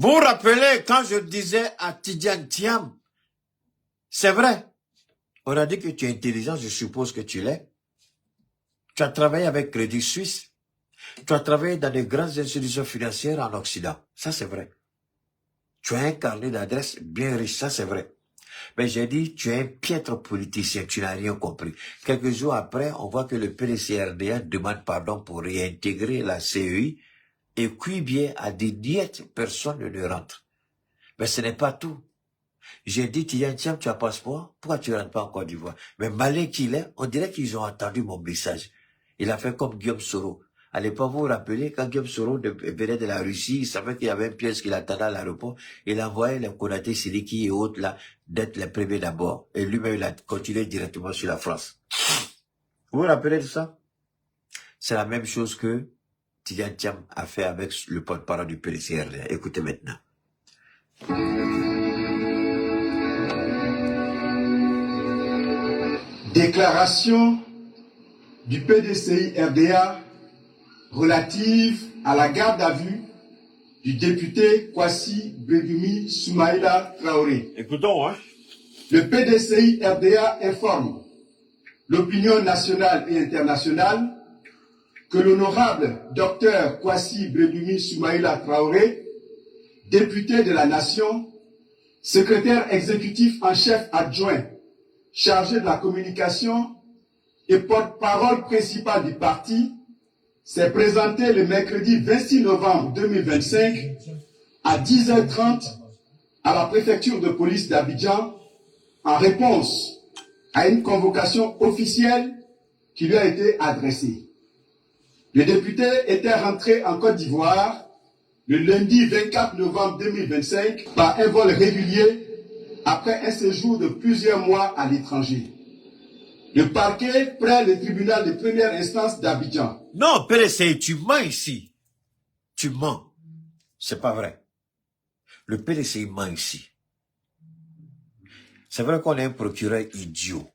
Vous vous rappelez quand je disais à Tidjane Thiam, c'est vrai, on a dit que tu es intelligent, je suppose que tu l'es. Tu as travaillé avec Crédit Suisse. Tu as travaillé dans de grandes institutions financières en Occident. Ça, c'est vrai. Tu as un carnet d'adresses bien riche, ça, c'est vrai. Mais j'ai dit, tu es un piètre politicien, tu n'as rien compris. Quelques jours après, on voit que le PDCRDA demande pardon pour réintégrer la CEI et puis bien à des diètes, personne ne rentre. Mais ce n'est pas tout. J'ai dit, tiens, tu as un passeport, pourquoi tu ne rentres pas en Côte d'Ivoire? Mais malin qu'il est, on dirait qu'ils ont entendu mon message. Il a fait comme Guillaume Soro. À l'époque, vous vous rappelez, quand Guillaume Soro venait de la Russie, il savait qu'il y avait une pièce qu'il attendait à l'aéroport. Il envoyait les Konaté, Siliki et autres là, d'être les premiers d'abord. Et lui-même, il a continué directement sur la France. Vous vous rappelez de ça? C'est la même chose que Tidjane Thiam a fait avec le porte-parole du PDCRD. Écoutez maintenant. Déclaration du PDCI RDA relative à la garde à vue du député Kwasi Bredumi Soumaïla Traoré. Écoutons, hein. Le PDCI RDA informe l'opinion nationale et internationale que l'honorable docteur Kwasi Bredumi Soumaïla Traoré, député de la Nation, secrétaire exécutif en chef adjoint chargé de la communication et porte-parole principal du parti, s'est présenté le mercredi 26 novembre 2025 à 10h30 à la préfecture de police d'Abidjan en réponse à une convocation officielle qui lui a été adressée. Le député était rentré en Côte d'Ivoire le lundi 24 novembre 2025 par un vol régulier après un séjour de plusieurs mois à l'étranger. Le parquet prend le tribunal de première instance d'Abidjan. Non, PDCI, tu mens ici. Tu mens. C'est pas vrai. Le PDCI ment ici. C'est vrai qu'on a un procureur idiot.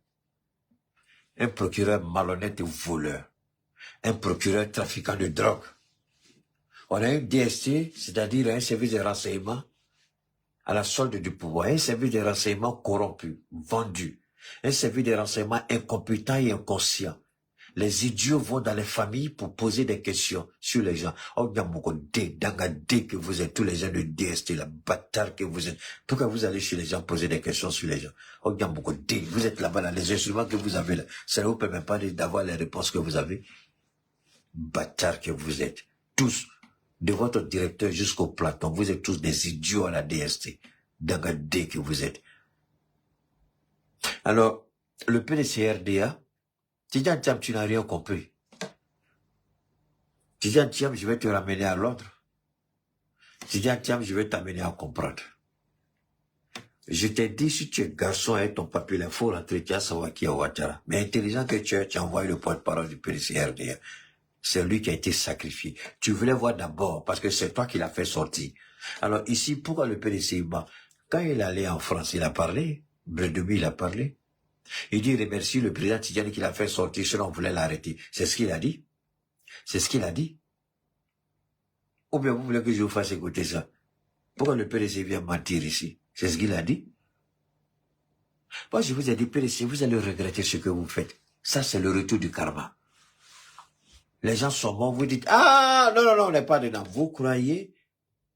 Un procureur malhonnête et voleur. Un procureur trafiquant de drogue. On a un DST, c'est-à-dire un service de renseignement à la solde du pouvoir. Un service de renseignement corrompu, vendu. Un service de renseignement incompétent et inconscient. Les idiots vont dans les familles pour poser des questions sur les gens. Oh, dé que vous êtes, tous les gens de DST, la bâtard que vous êtes. Pourquoi vous allez chez les gens poser des questions sur les gens? Oh, dé, vous êtes là-bas, là, les instruments que vous avez là. Ça ne vous permet pas d'avoir les réponses que vous avez. Bâtard que vous êtes. Tous, de votre directeur jusqu'au platon, vous êtes tous des idiots à la DST. Dé que vous êtes. Alors, le PDCRDA, Tidjane Thiam, tu n'as rien compris. Tidjane Thiam, je vais te ramener à l'ordre. Tidjane Thiam, je vais t'amener à comprendre. Je t'ai dit, si tu es garçon avec ton papier, il faut rentrer, tu vas savoir qui est Ouattara. Mais intelligent que tu es, tu as envoyé le porte-parole du PDCRDA. C'est lui qui a été sacrifié. Tu voulais voir d'abord, parce que c'est toi qui l'as fait sortir. Alors ici, pourquoi le PDCI bat? Quand il allait en France, il a parlé. Bredemi, il a parlé. Il dit, il remercie le président Tidjane qui l'a fait sortir, sinon on voulait l'arrêter. C'est ce qu'il a dit. C'est ce qu'il a dit. Ou bien vous voulez que je vous fasse écouter ça? Pourquoi le PDC vient mentir ici? C'est ce qu'il a dit. Moi, je vous ai dit, PDC, vous allez regretter ce que vous faites. Ça, c'est le retour du karma. Les gens sont morts, vous dites, ah, non, on n'est pas dedans. Vous croyez,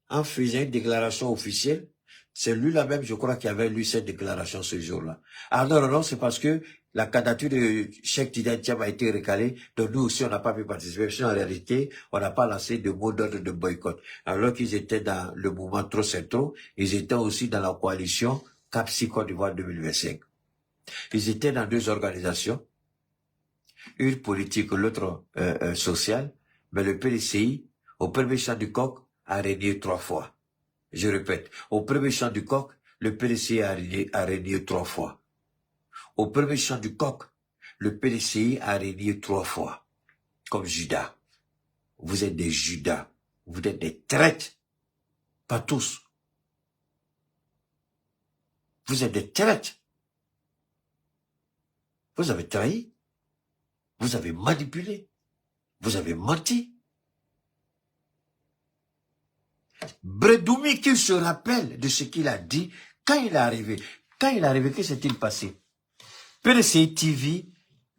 en faisant une déclaration officielle, c'est lui-là même, je crois, qui avait lu cette déclaration ce jour-là. Ah non, c'est parce que la candidature de Cheikh Tidjane Thiam a été recalée, donc nous aussi, on n'a pas pu participer. Parce qu'en réalité, on n'a pas lancé de mot d'ordre de boycott. Alors qu'ils étaient dans le mouvement Trop c'est trop, ils étaient aussi dans la coalition Cap-Si Côte d'Ivoire 2025. Ils étaient dans deux organisations, une politique, l'autre sociale, mais le PDCI, au premier chant du coq, a régné 3 fois. Je répète, au premier chant du coq, le PDCI a régné 3 fois. Au premier chant du coq, le PDCI a régné 3 fois. Comme Judas. Vous êtes des Judas. Vous êtes des traîtres. Pas tous. Vous êtes des traîtres. Vous avez trahi. Vous avez manipulé. Vous avez menti. Bredoumi qui se rappelle de ce qu'il a dit quand il est arrivé. Quand il est arrivé, que s'est-il passé? PDCI TV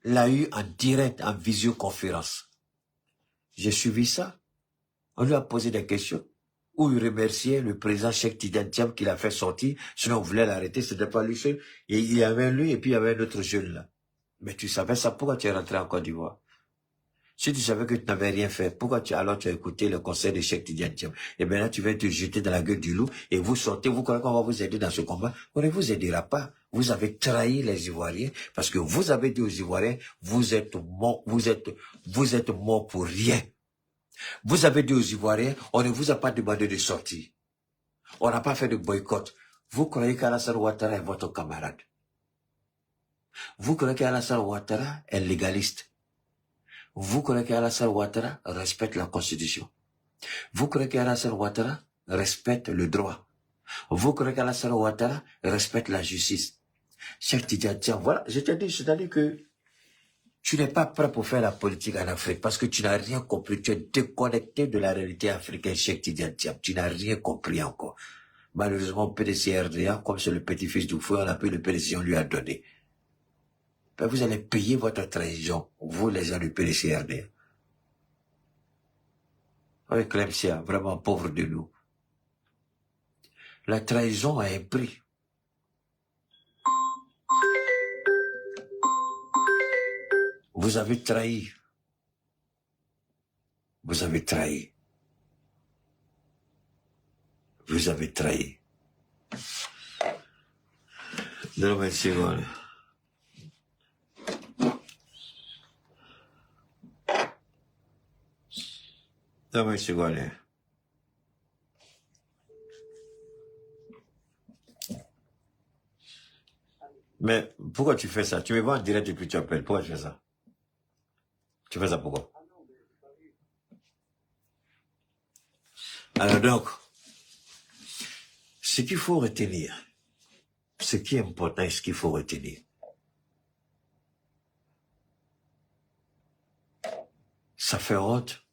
l'a eu en direct, en visioconférence. J'ai suivi ça. On lui a posé des questions où il remerciait le président Cheikh Tidiane Thiam qui l'a fait sortir. Sinon, on voulait l'arrêter, c'était pas lui seul. Et il y avait lui et puis il y avait un autre jeune là. Mais tu savais ça, pourquoi tu es rentré en Côte d'Ivoire? Si tu savais que tu n'avais rien fait, pourquoi tu as écouté le conseil de Cheikh Tidiane Thiam? Et bien là, tu vas te jeter dans la gueule du loup et vous sortez, vous croyez qu'on va vous aider dans ce combat? On ne vous aidera pas. Vous avez trahi les Ivoiriens parce que vous avez dit aux Ivoiriens, vous êtes morts pour rien. Vous avez dit aux Ivoiriens, on ne vous a pas demandé de sortir. On n'a pas fait de boycott. Vous croyez qu'Alassane Ouattara est votre camarade. Vous croyez qu'Alassane Ouattara est légaliste. Vous croyez qu'Alassane Ouattara respecte la Constitution. Vous croyez qu'Alassane Ouattara respecte le droit. Vous croyez qu'Alassane Ouattara respecte la justice. Cheikh Tidiane Thiam, voilà, je te dis, c'est-à-dire que tu n'es pas prêt pour faire la politique en Afrique parce que tu n'as rien compris. Tu es déconnecté de la réalité africaine, Cheikh Tidiane Thiam. Tu n'as rien compris encore. Malheureusement, PDC RDA, comme c'est le petit-fils du fou, on a pris le PDC, on lui a donné. Ben, vous allez payer votre trahison, vous les gens du PDC RDA. Oui, Clemcia, vraiment pauvre de nous. La trahison a un prix. Vous avez trahi. Vous avez trahi. Vous avez trahi. Donne-moi une seconde. Donne-moi une seconde. Mais pourquoi tu fais ça? Tu me vois en direct et puis tu appelles. Pourquoi tu fais ça? Tu fais ça pourquoi? Alors donc, ce qu'il faut retenir, ce qui est important et ce qu'il faut retenir, ça fait honte.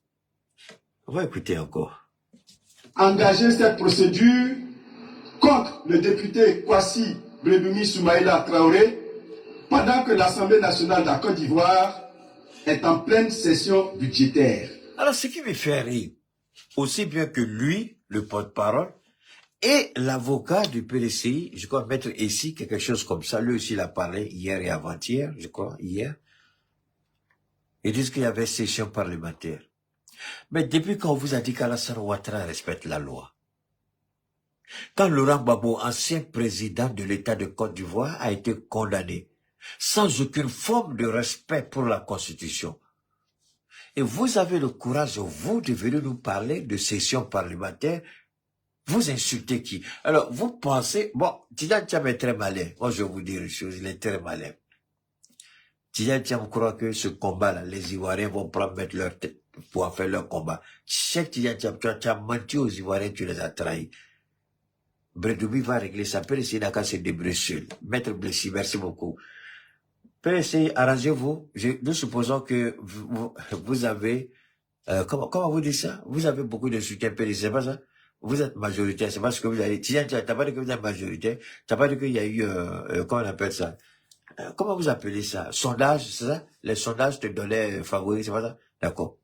On va écouter encore. Engager cette procédure contre le député Kwasi Bredoumi Soumaïla Traoré pendant que l'Assemblée nationale de la Côte d'Ivoire est en pleine session budgétaire. Alors, ce qui me fait rire, aussi bien que lui, le porte-parole, et l'avocat du PDCI, je crois, Maître Essi, quelque chose comme ça, lui aussi il a parlé hier et avant-hier, je crois, hier. Ils disent qu'il y avait session parlementaire. Mais depuis quand on vous a dit qu'Alassane Ouattara respecte la loi? Quand Laurent Gbagbo, ancien président de l'État de Côte d'Ivoire, a été condamné, sans aucune forme de respect pour la Constitution. Et vous avez le courage, vous, de venir nous parler de session parlementaire. Vous insultez qui? Alors, vous pensez... Bon, Tidiane Thiam est très malin. Moi, je vais vous dire une chose, il est très malin. Tidiane Thiam croit que ce combat-là, les Ivoiriens vont prendre mettre leur tête pour en faire leur combat. Cheikh Tidiane Thiam, tu as menti aux Ivoiriens, tu les as trahis. Bredoumi va régler ça. PDC n'a qu'à se débrouiller seul. Maître Blessy, merci beaucoup. PDC, arrangez-vous. Nous supposons que vous avez... comment vous dites ça? Vous avez beaucoup de soutien PDC, c'est pas ça? Vous êtes majoritaire, c'est pas ce que vous avez dit. T'as pas dit que vous êtes majoritaire. T'as pas dit qu'il y a eu... comment on appelle ça? Comment vous appelez ça? Sondage, c'est ça? Les sondages te donnaient favoris, c'est pas ça? D'accord.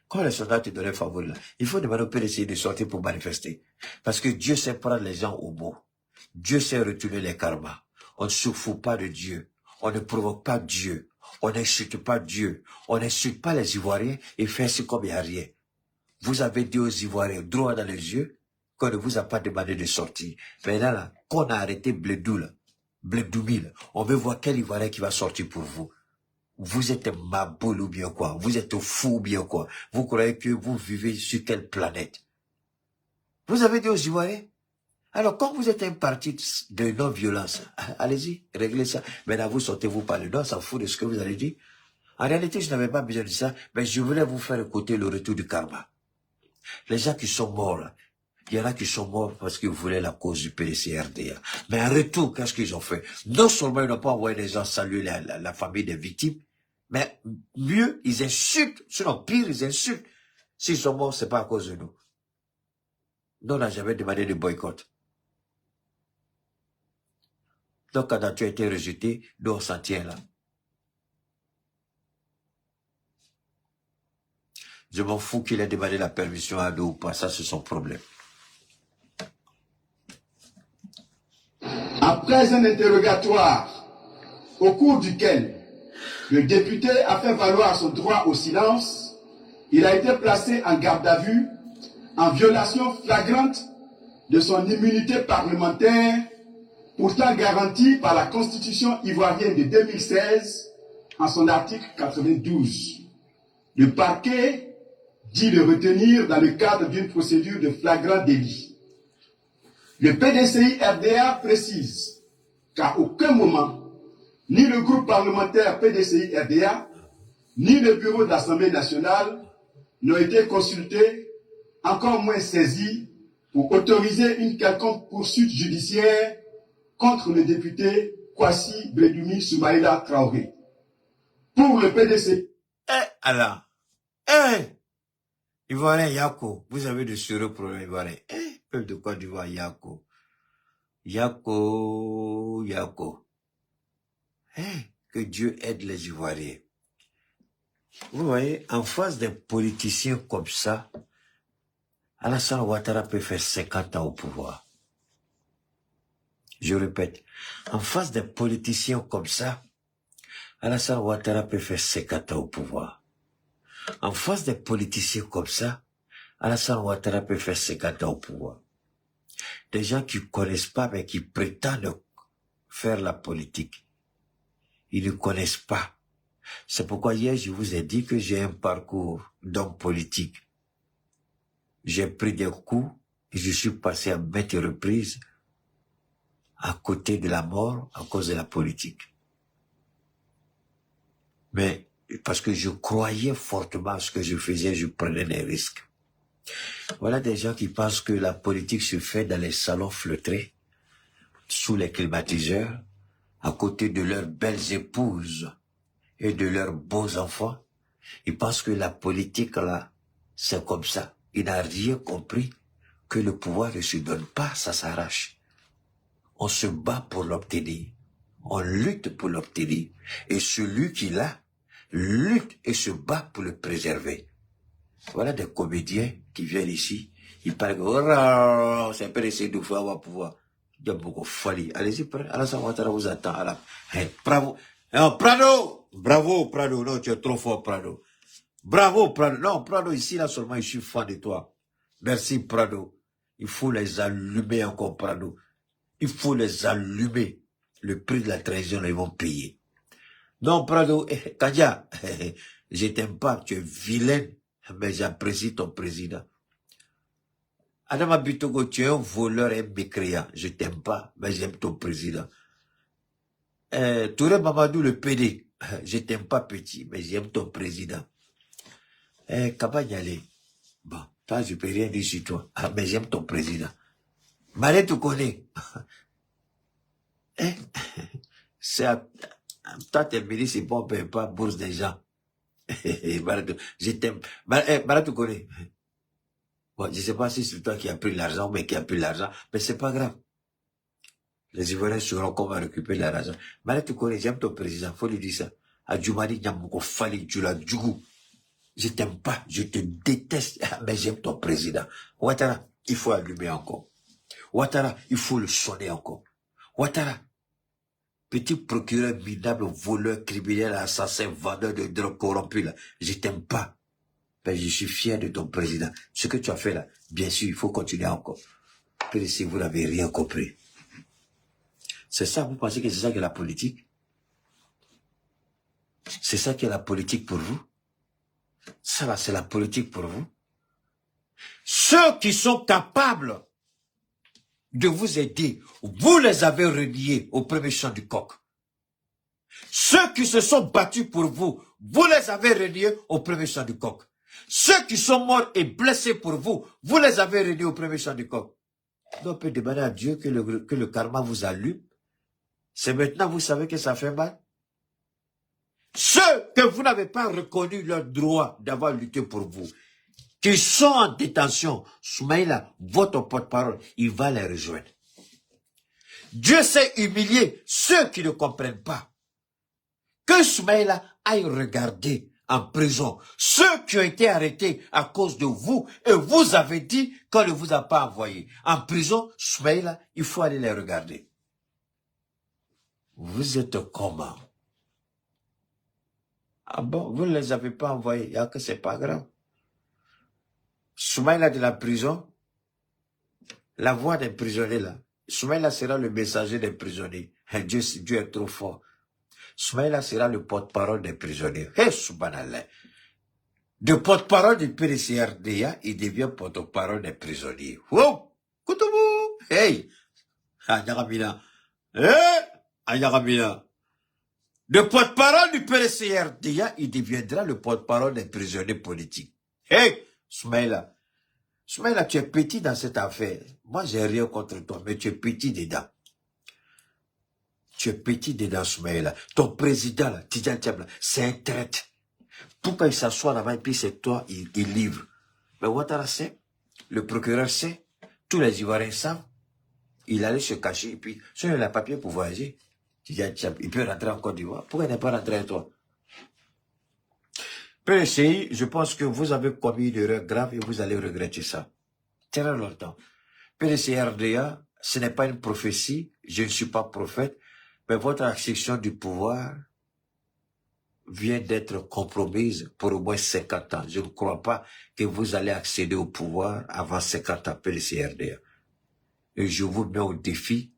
Quand les sondages te donnaient favoris, là, il faut demander au PDC de sortir pour manifester. Parce que Dieu sait prendre les gens au mot. Dieu sait retourner les karmas. On ne se fout pas de Dieu. On ne provoque pas Dieu. On n'insulte pas Dieu. On n'insulte pas les Ivoiriens et fait ainsi comme il n'y a rien. Vous avez dit aux Ivoiriens, droit dans les yeux, qu'on ne vous a pas demandé de sortir. Maintenant, là, qu'on a arrêté Bredoumi, on veut voir quel Ivoirien qui va sortir pour vous. Vous êtes maboule ou bien quoi? Vous êtes fou ou bien quoi? Vous croyez que vous vivez sur quelle planète? Vous avez dit aux Ivoiriens? Alors, quand vous êtes un parti de non-violence, allez-y, réglez ça. Maintenant, vous sortez-vous par le nord, s'en fout de ce que vous allez dire. En réalité, je n'avais pas besoin de ça, mais je voulais vous faire écouter le retour du karma. Les gens qui sont morts, là, il y en a qui sont morts parce qu'ils voulaient la cause du PDC-RDA. Mais en retour, qu'est-ce qu'ils ont fait? Non seulement ils n'ont pas envoyé des gens saluer la famille des victimes, mais mieux, ils insultent. Sinon, pire, ils insultent. S'ils sont morts, c'est pas à cause de nous. Nous, on n'a jamais demandé de boycott. Donc, quand tu as été rejeté, nous, on s'en tient là. Je m'en fous qu'il ait demandé la permission à nous ou pas. Ça, c'est son problème. Après un interrogatoire au cours duquel le député a fait valoir son droit au silence, il a été placé en garde à vue en violation flagrante de son immunité parlementaire, pourtant garantie par la Constitution ivoirienne de 2016 en son article 92. Le parquet dit le retenir dans le cadre d'une procédure de flagrant délit. Le PDCI-RDA précise qu'à aucun moment, ni le groupe parlementaire PDCI-RDA, ni le bureau de l'Assemblée nationale n'ont été consultés, encore moins saisis, pour autoriser une quelconque poursuite judiciaire contre le député Kwasi Bredoumi Soumaïla Traoré. Pour le PDCI... Allah. Ivoirien Yako, vous avez de sérieux problèmes Ivoirien. Peuple de Côte d'Ivoire, Yako. Yako. Que Dieu aide les Ivoiriens. Vous voyez, en face des politiciens comme ça, Alassane Ouattara peut faire 50 ans au pouvoir. Je répète, en face des politiciens comme ça, Alassane Ouattara peut faire 50 ans au pouvoir. En face des politiciens comme ça, Alassane Ouattara peut faire 50 ans au pouvoir. Des gens qui ne connaissent pas mais qui prétendent faire la politique. Ils ne connaissent pas. C'est pourquoi hier je vous ai dit que j'ai un parcours d'homme politique. J'ai pris des coups et je suis passé à maintes reprises à côté de la mort à cause de la politique. Mais parce que je croyais fortement à ce que je faisais, je prenais des risques. Voilà des gens qui pensent que la politique se fait dans les salons feutrés, sous les climatiseurs, à côté de leurs belles épouses et de leurs beaux enfants. Ils pensent que la politique, là, c'est comme ça. Ils n'ont rien compris, que le pouvoir ne se donne pas, ça s'arrache. On se bat pour l'obtenir. On lutte pour l'obtenir. Et celui qui l'a, lutte et se bat pour le préserver. Voilà des comédiens qui viennent ici. Ils parlent que, oh, c'est pas essayer de faire avoir pouvoir. Il y a beaucoup de folie. Allez-y, Alassane Ouattara vous attend. Bravo. Non, Prado! Bravo, Prado. Non, tu es trop fort, Prado. Bravo, Prado. Non, Prado, ici, là, seulement, je suis fan de toi. Merci, Prado. Il faut les allumer encore, Prado. Il faut les allumer. Le prix de la trahison, ils vont payer. Non, Prado, Kadia, je t'aime pas, tu es vilaine, mais j'apprécie ton président. Adama Bitogo, tu es un voleur et mécréant. Je t'aime pas, mais j'aime ton président. Touré Mamadou, le PD, je t'aime pas petit, mais j'aime ton président. Kabanyale, bon, toi, je peux rien dire sur toi, mais j'aime ton président. Malé, tu connais. C'est toi, tes ministres, c'est bon, on ne paye pas bourse des gens. Je t'aime. Malé, tu connais. Bon, je ne sais pas si c'est toi qui as pris l'argent, mais qui a pris l'argent, mais c'est pas grave. Les Ivoiriens sauront comment récupérer l'argent. Malé, tu connais, j'aime ton président, faut lui dire ça. Adjoumani, Nyamoko, Fali, Djoula, Djougou. Je t'aime pas, je te déteste, mais j'aime ton président. Ouattara, il faut allumer encore. Ouattara, il faut le sonner encore. Ouattara, petit procureur minable, voleur, criminel, assassin, vendeur de drogue corrompu, là, je t'aime pas. Mais je suis fier de ton président. Ce que tu as fait là, bien sûr, il faut continuer encore. Puis si vous n'avez rien compris. C'est ça, vous pensez que c'est ça que la politique? C'est ça qui est la politique pour vous? Ça là, c'est la politique pour vous? Ceux qui sont capables de vous aider, vous les avez reniés au premier chant du coq. Ceux qui se sont battus pour vous, vous les avez reniés au premier chant du coq. Ceux qui sont morts et blessés pour vous, vous les avez reniés au premier chant du coq. Donc on peut demander à Dieu que le karma vous allume. C'est maintenant vous savez que ça fait mal. Ceux que vous n'avez pas reconnu leur droit d'avoir lutté pour vous, qui sont en détention, Soumaïla, votre porte-parole, il va les rejoindre. Dieu sait humilier ceux qui ne comprennent pas. Que Soumaïla aille regarder en prison ceux qui ont été arrêtés à cause de vous et vous avez dit qu'on ne vous a pas envoyé. En prison, Soumaïla, il faut aller les regarder. Vous êtes comment? Ah bon, vous ne les avez pas envoyés, il y a que c'est pas grave. Soumaïla de la prison, la voix des prisonniers là. Soumaïla sera le messager des prisonniers. Dieu est trop fort. Soumaïla sera le porte-parole des prisonniers. Hey, subhanallah. De porte-parole du PDCRDA, il devient porte-parole des prisonniers. Wow! Koutoubou! Hey! Ayagamina. Hey! Ayagamina. De porte-parole du PDCRDA, il deviendra le porte-parole des prisonniers politiques. Hey! Soumaïla. Soumaïla, tu es petit dans cette affaire. Moi, j'ai rien contre toi, mais tu es petit dedans. Tu es petit dedans, Soumaïla. Ton président, là, Tidjane Thiam, c'est un traître. Pourquoi il s'assoit là-bas et puis c'est toi, il livre. Mais Ouattara sait, le procureur sait, tous les Ivoiriens savent. Il allait se cacher et puis, si il a le papier pour voyager, Tidjane Thiam, il peut rentrer en Côte d'Ivoire. Pourquoi il n'est pas rentré à toi? PDCI, je pense que vous avez commis une erreur grave et vous allez regretter ça. Très longtemps. PDCRDA, ce n'est pas une prophétie, je ne suis pas prophète, mais votre accession du pouvoir vient d'être compromise pour au moins 50 ans. Je ne crois pas que vous allez accéder au pouvoir avant 50 ans, PDCRDA. Et je vous mets au défi,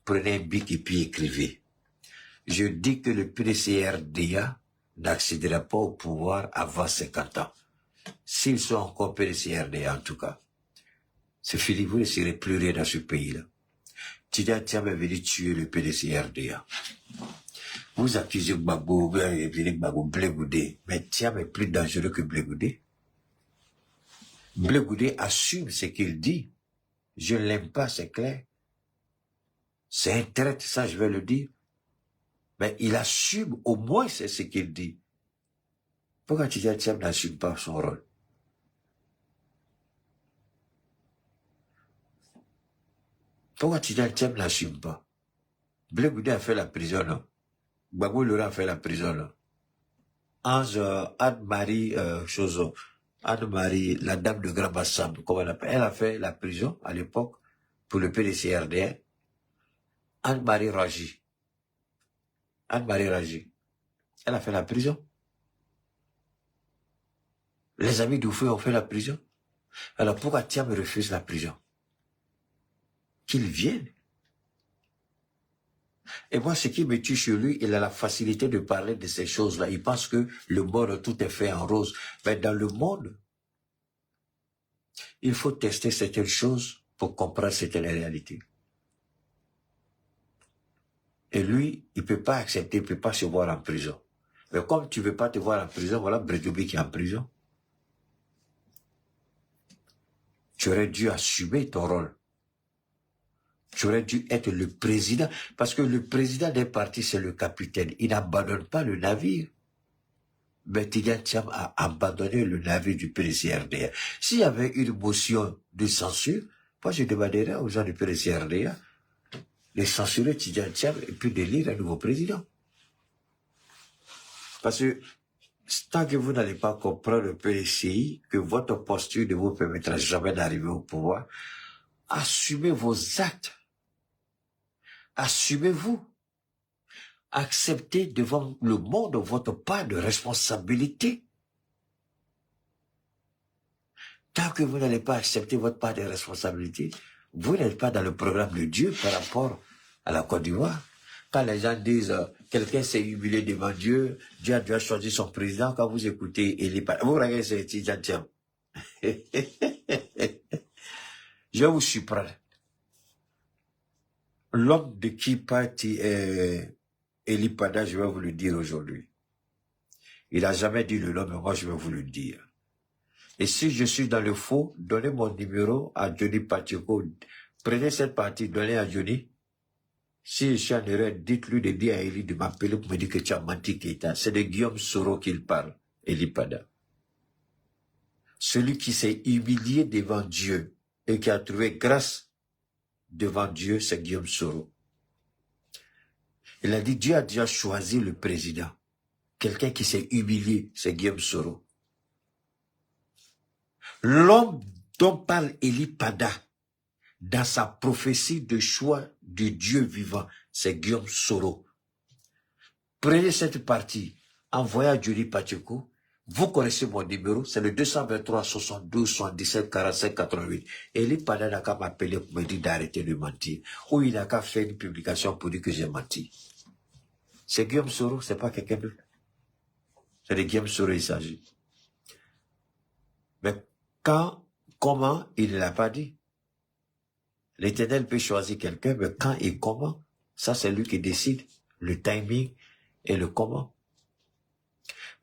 prenez un bic et puis écrivez. Je dis que le PDCRDA n'accédera pas au pouvoir avant 50 ans. S'ils sont encore PDCRDA, en tout cas. C'est fini, vous ne serez plus rien dans ce pays-là. Tidjane Thiam est venu tuer le PDCRDA. Vous accusez Gbagbo, Blé Goudé, mais Thiam est plus dangereux que Blé Goudé. Blé Goudé assume ce qu'il dit. Je ne l'aime pas, c'est clair. C'est un traître, ça je vais le dire. Mais il assume, au moins c'est ce qu'il dit. Pourquoi Tidjane Thiam n'assume pas son rôle? Pourquoi Tidjane Thiam n'assume pas? Blé Goudé a fait la prison, non? Gbagbo Laurent a fait la prison, non? Anne-Marie, Anne-Marie, la dame de Grand Bassam, comment on appelle, elle a fait la prison à l'époque pour le PDCRDA. Anne-Marie Raji. Anne-Marie Raji. Elle a fait la prison. Les amis d'Oufoué ont fait la prison. Alors pourquoi Thiam refuse la prison? Qu'il vienne. Et moi, ce qui me tue chez lui, il a la facilité de parler de ces choses-là. Il pense que le monde, tout est fait en rose. Mais dans le monde, il faut tester certaines choses pour comprendre certaines réalités. Et lui, il ne peut pas accepter, il ne peut pas se voir en prison. Mais comme tu ne veux pas te voir en prison, voilà Bredoubi qui est en prison. Tu aurais dû assumer ton rôle. Tu aurais dû être le président, parce que le président des partis, c'est le capitaine. Il n'abandonne pas le navire. Mais Tidjane Thiam a abandonné le navire du PDCRDA. S'il y avait une motion de censure, moi je demanderais aux gens du PDCRDA de censurer Tidjane Thiam et puis d'élire un nouveau président. Parce que tant que vous n'allez pas comprendre le PDCI, que votre posture ne vous permettra jamais d'arriver au pouvoir, assumez vos actes. Assumez-vous. Acceptez devant le monde votre part de responsabilité. Tant que vous n'allez pas accepter votre part de responsabilité, vous n'êtes pas dans le programme de Dieu par rapport à la Côte d'Ivoire. Quand les gens disent quelqu'un s'est humilié devant Dieu, Dieu a dû choisir son président, quand vous écoutez Eli Pada, vous regardez ce Tidjane Thiam. Je vais vous surprendre. L'homme de qui parti est Eli Pada, je vais vous le dire aujourd'hui. Il n'a jamais dit le nom, mais moi je vais vous le dire. Et si je suis dans le faux, donnez mon numéro à Johnny Pacheco. Prenez cette partie, donnez à Johnny. Si je suis en erreur, dites-lui de dire à Eli de m'appeler pour me dire que tu as menti Keita. C'est de Guillaume Soro qu'il parle, Eli Pada. celui qui s'est humilié devant Dieu et qui a trouvé grâce devant Dieu, c'est Guillaume Soro. Il a dit, Dieu a déjà choisi le président. Quelqu'un qui s'est humilié, c'est Guillaume Soro. L'homme dont parle Eli Pada, dans sa prophétie de choix de Dieu vivant, c'est Guillaume Soro. Prenez cette partie, envoyez à Julie Pacheco. Vous connaissez mon numéro, c'est le 223 72 77 45 88. Eli Pada n'a qu'à m'appeler pour me dire d'arrêter de mentir. Ou il n'a qu'à faire une publication pour dire que j'ai menti. C'est Guillaume Soro, c'est pas quelqu'un d'autre. C'est de Guillaume Soro il s'agit. Mais quand, comment, il ne l'a pas dit. L'Éternel peut choisir quelqu'un, mais quand et comment, ça c'est lui qui décide. Le timing et le comment.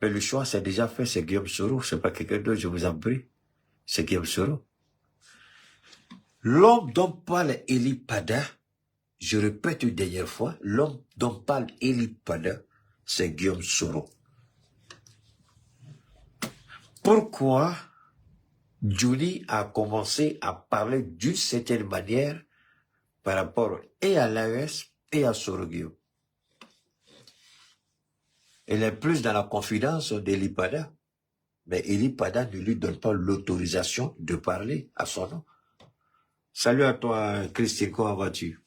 Mais le choix c'est déjà fait, c'est Guillaume Soro, c'est pas quelqu'un d'autre, je vous en prie. C'est Guillaume Soro. L'homme dont parle Eli Pada, je répète une dernière fois, l'homme dont parle Eli Pada, c'est Guillaume Soro. Pourquoi Julie a commencé à parler d'une certaine manière par rapport et à l'AES et à Soro Guillaume? Elle est plus dans la confidence d'Eli Pada, mais Eli Pada ne lui donne pas l'autorisation de parler à son nom. Salut à toi, Christine, comment vas-tu?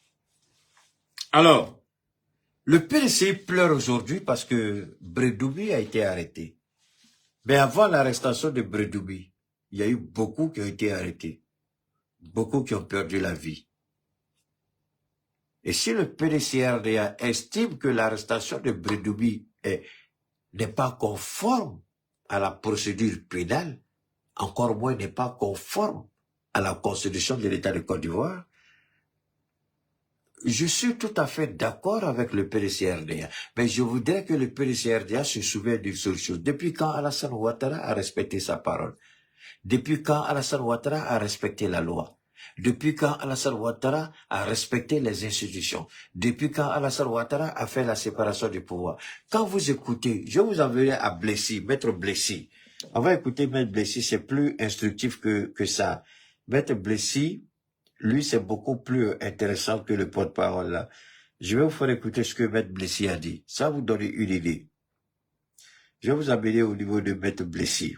Alors, le PDC pleure aujourd'hui parce que Bredoubi a été arrêté. Mais avant l'arrestation de Bredoubi, il y a eu beaucoup qui ont été arrêtés. Beaucoup qui ont perdu la vie. Et si le PDC-RDA estime que l'arrestation de Bredoubi n'est pas conforme à la procédure pénale, encore moins n'est pas conforme à la Constitution de l'État de Côte d'Ivoire, je suis tout à fait d'accord avec le PDC-RDA, mais je voudrais que le PDC-RDA se souvienne d'une seule chose. Depuis quand Alassane Ouattara a respecté sa parole? Depuis quand Alassane Ouattara a respecté la loi? Depuis quand Alassane Ouattara a respecté les institutions? Depuis quand Alassane Ouattara a fait la séparation du pouvoir? Quand vous écoutez, je vous enverrai à Blessy, Maître Blessy. On va écouter Maître Blessy, c'est plus instructif que ça. Maître Blessy, lui, c'est beaucoup plus intéressant que le porte-parole là. Je vais vous faire écouter ce que Maître Blessy a dit. Ça va vous donner une idée. Je vais vous amener au niveau de Maître Blessy.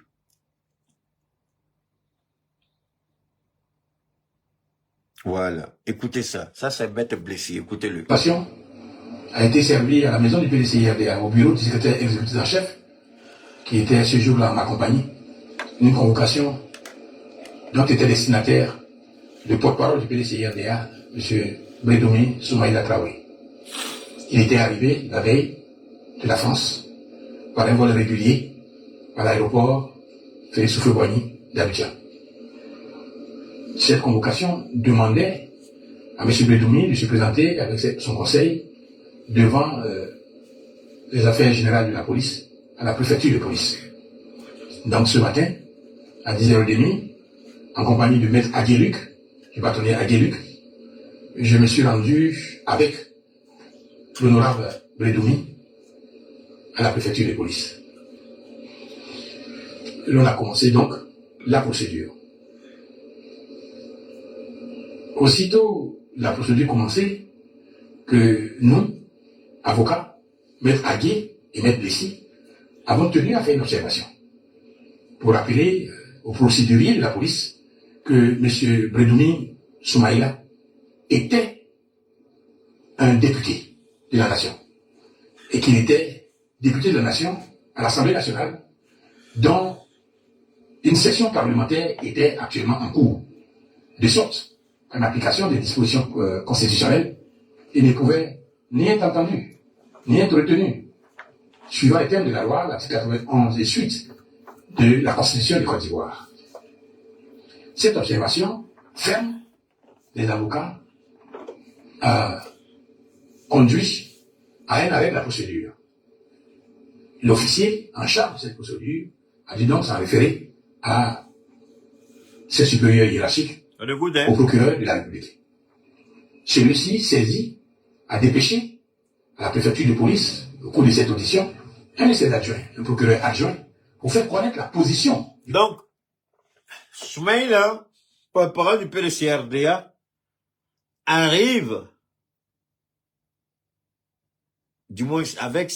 Voilà, écoutez ça. Ça, c'est Maître Blessy, écoutez-le. Patient a été servi à la maison du PDC-RDA, au bureau du secrétaire exécutif en chef, qui était ce jour-là en ma compagnie, une convocation dont était destinataire le porte-parole du PDC-RDA, M. Bredoumi Soumaïla Traoré. Il était arrivé la veille de la France par un vol régulier à l'aéroport Félix Houphouët-Boigny d'Abidjan. Cette convocation demandait à M. Bredoumi de se présenter avec son conseil devant les affaires générales de la police, à la préfecture de police. Donc ce matin, à 10h30, en compagnie de Maître Agueluc, du bâtonnier Agueluc, je me suis rendu avec l'honorable Bredoumi à la préfecture de police. L'on a commencé donc la procédure. Aussitôt la procédure commencée, que nous, avocats, Maître Agué et Maître Blessy, avons tenu à faire une observation pour rappeler aux procéduriers de la police que M. Bredoumi Soumaïla était un député de la nation et qu'il était député de la nation à l'Assemblée nationale dont une session parlementaire était actuellement en cours, de sorte en application des dispositions constitutionnelles, il ne pouvait ni être entendu, ni être retenu, suivant les termes de la loi, l'article 91 et suite de la Constitution de Côte d'Ivoire. Cette observation ferme les avocats conduit à un arrêt de la procédure. L'officier en charge de cette procédure a dû donc s'en référer à ses supérieurs hiérarchiques, au procureur de la République. Celui-ci, saisi, a dépêché à la préfecture de police, au cours de cette audition, un de ses adjoints, un procureur adjoint, pour faire connaître la position. Donc, Soumaïla, porte-parole du PDCRDA, arrive, du moins avec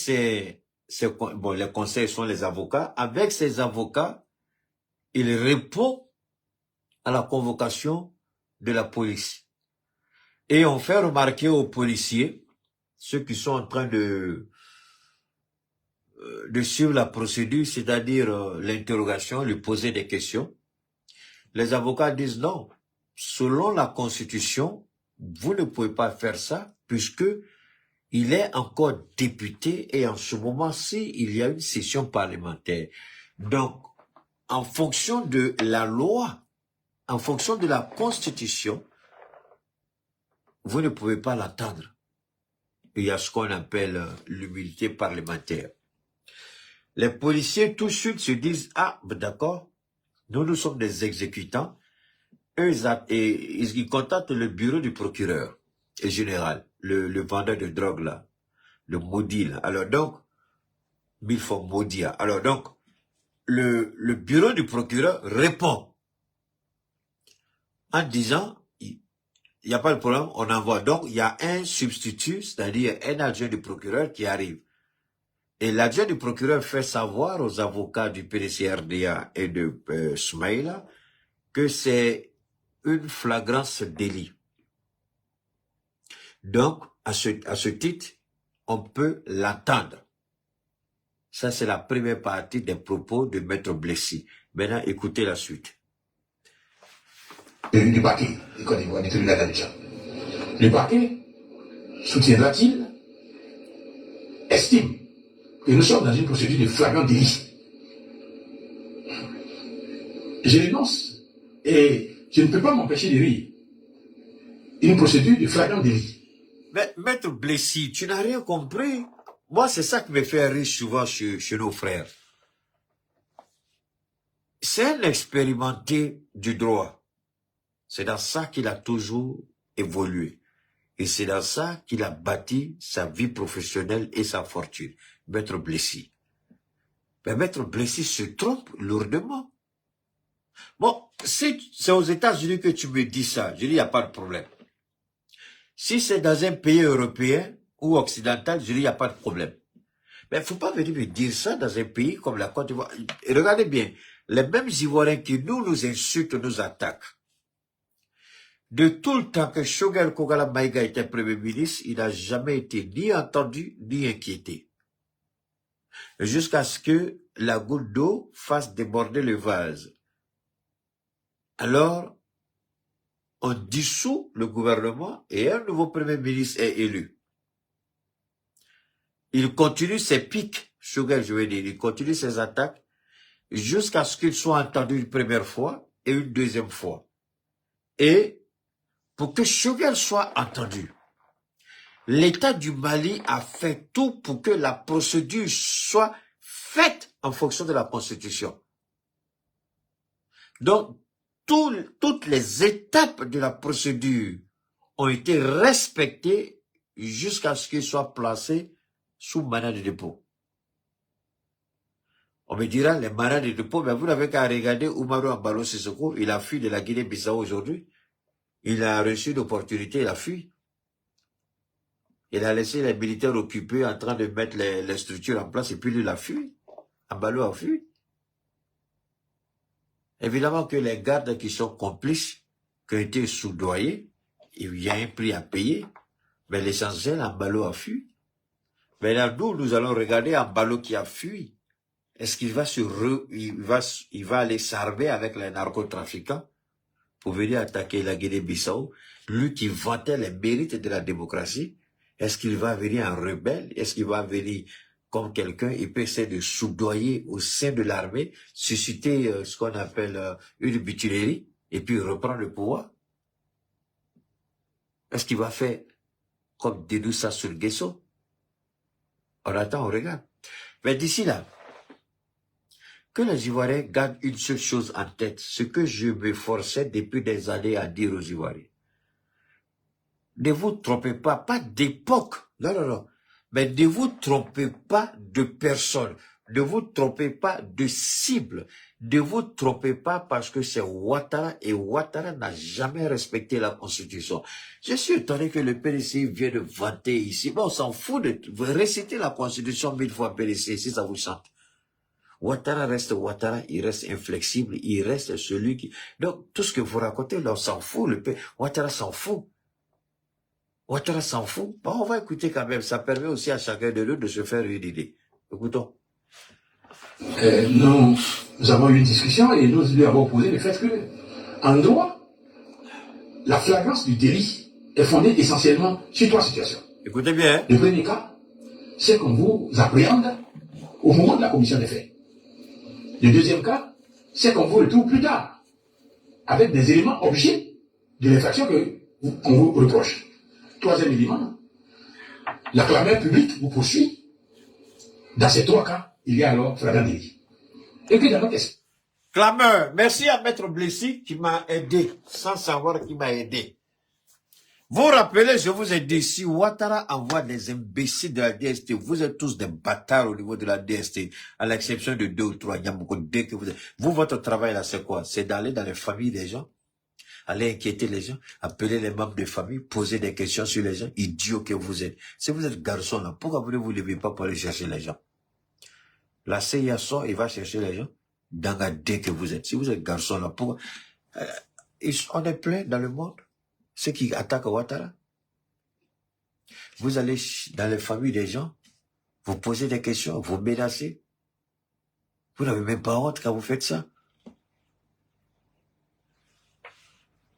bon, les conseils sont les avocats, avec ses avocats, il répond à la convocation de la police. Et on fait remarquer aux policiers, ceux qui sont en train de suivre la procédure, c'est-à-dire l'interrogation, lui poser des questions. Les avocats disent non. Selon la Constitution, vous ne pouvez pas faire ça puisque il est encore député et en ce moment-ci, il y a une session parlementaire. Donc, en fonction de la loi, en fonction de la Constitution, vous ne pouvez pas l'attendre. Il y a ce qu'on appelle l'immunité parlementaire. Les policiers tout de suite se disent, ah, d'accord, nous sommes des exécutants. Eux, ils contactent le bureau du procureur général, le vendeur de drogue là, le maudit là. Alors donc, mille fois maudit. Alors donc, le bureau du procureur répond en disant, il n'y a pas de problème, on envoie. Donc, il y a un substitut, c'est-à-dire un adjoint du procureur qui arrive. Et l'adjoint du procureur fait savoir aux avocats du PDCRDA et de Soumaïla que c'est une flagrance délit. Donc, à ce titre, on peut l'attendre. Ça, c'est la première partie des propos de Maître Blessy. Maintenant, écoutez la suite. Du parquet, on est tenu là déjà. Le parquet soutiendra-t-il, estime que nous sommes dans une procédure de flagrant délit. Je l'énonce et je ne peux pas m'empêcher de rire. Une procédure de flagrant délit. Mais Maître Blessy, tu n'as rien compris. Moi, c'est ça qui me fait rire souvent chez nos frères. C'est un expérimenté du droit. C'est dans ça qu'il a toujours évolué. Et c'est dans ça qu'il a bâti sa vie professionnelle et sa fortune. Maître Blessy. Mais Maître Blessy se trompe lourdement. Bon, c'est aux États-Unis que tu me dis ça. Je dis, il n'y a pas de problème. Si c'est dans un pays européen ou occidental, je dis, il n'y a pas de problème. Mais il ne faut pas venir me dire ça dans un pays comme la Côte d'Ivoire. Regardez bien, les mêmes Ivoiriens qui nous insultent, nous attaquent. De tout le temps que Choguel Kogala Maïga était Premier ministre, il n'a jamais été ni entendu, ni inquiété. Jusqu'à ce que la goutte d'eau fasse déborder le vase. Alors, on dissout le gouvernement et un nouveau Premier ministre est élu. Il continue ses pics, Choguel, je veux dire, il continue ses attaques jusqu'à ce qu'il soit entendu une première fois et une deuxième fois. Et pour que Choguel soit entendu, l'État du Mali a fait tout pour que la procédure soit faite en fonction de la Constitution. Donc, toutes les étapes de la procédure ont été respectées jusqu'à ce qu'il soit placé sous mandat de dépôt. On me dira, les mandats de dépôt, mais vous n'avez qu'à regarder Oumarou Ambalo Sissoko, il a fui de la Guinée-Bissau aujourd'hui. Il a reçu l'opportunité, il a fui. Il a laissé les militaires occupés en train de mettre les structures en place et puis lui, il a fui. Ambalo a fui. Évidemment que les gardes qui sont complices, qui ont été soudoyés, il y a un prix à payer. Mais l'essentiel, Ambalo a fui. Mais là, nous allons regarder Ambalo qui a fui. Est-ce qu'il va il va aller s'armer avec les narcotrafiquants pour venir attaquer la Guinée-Bissau? Lui qui vantait les mérites de la démocratie, est-ce qu'il va venir en rebelle? Est-ce qu'il va venir comme quelqu'un, il peut essayer de soudoyer au sein de l'armée, susciter ce qu'on appelle une mutinerie, et puis reprendre le pouvoir? Est-ce qu'il va faire comme Dedou Sassou Nguesso? On attend, on regarde. Mais d'ici là, que les Ivoiriens gardent une seule chose en tête, ce que je me forçais depuis des années à dire aux Ivoiriens. Ne vous trompez pas d'époque, non, mais ne vous trompez pas de personne. Ne vous trompez pas de cible. Ne vous trompez pas parce que c'est Ouattara et Ouattara n'a jamais respecté la Constitution. Je suis étonné que le PDC vienne de vanter ici. Bon, on s'en fout de réciter la Constitution 1000 fois PDC si ça vous chante. Ouattara reste Ouattara, il reste inflexible, il reste celui qui... Donc, tout ce que vous racontez, là, on s'en fout. Ouattara s'en fout. Ouattara s'en fout. Bon, on va écouter quand même. Ça permet aussi à chacun de nous de se faire une idée. Écoutons. Nous avons eu une discussion et nous lui avons posé le fait que, en droit, la flagrance du délit est fondée essentiellement sur 3 situations. Écoutez bien. Le premier cas, c'est qu'on vous appréhende au moment de la commission des faits. Le deuxième cas, c'est qu'on vous retrouve plus tard, avec des éléments objets de l'infraction qu'on vous reproche. Troisième élément, la clameur publique vous poursuit. Dans ces 3 cas, il y a alors flagrant délit. Et puis dans notre esprit. Clameur, merci à Maître Blessy qui m'a aidé, sans savoir qui m'a aidé. Vous vous rappelez, je vous ai dit, si Ouattara envoie des imbéciles de la DST, vous êtes tous des bâtards au niveau de la DST, à l'exception de 2 ou 3, il y a beaucoup de que vous êtes. Vous, votre travail là, c'est quoi? C'est d'aller dans les familles des gens, aller inquiéter les gens, appeler les membres de famille, poser des questions sur les gens, idiots que vous êtes. Si vous êtes garçon là, pourquoi vous ne vous levez pas pour aller chercher les gens? La CIA sort, il va chercher les gens, dans la dé que vous êtes. Si vous êtes garçon là, pourquoi? On est plein dans le monde. Ceux qui attaquent Ouattara. Vous allez dans les familles des gens, vous posez des questions, vous menacez. Vous n'avez même pas honte quand vous faites ça.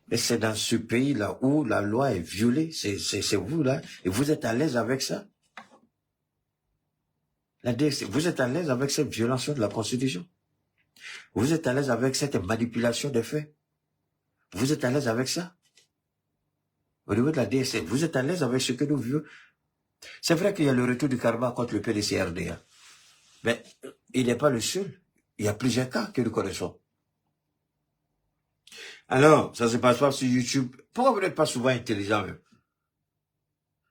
Et c'est dans ce pays-là où la loi est violée, c'est vous là, et vous êtes à l'aise avec ça. Vous êtes à l'aise avec cette violation de la Constitution. Vous êtes à l'aise avec cette manipulation des faits. Vous êtes à l'aise avec ça. Au niveau de la DSC, vous êtes à l'aise avec ce que nous vivons. C'est vrai qu'il y a le retour du karma contre le PDC-RDA. Mais il n'est pas le seul. Il y a plusieurs cas que nous connaissons. Alors, ça se passe pas sur YouTube. Pourquoi vous n'êtes pas souvent intelligent, même?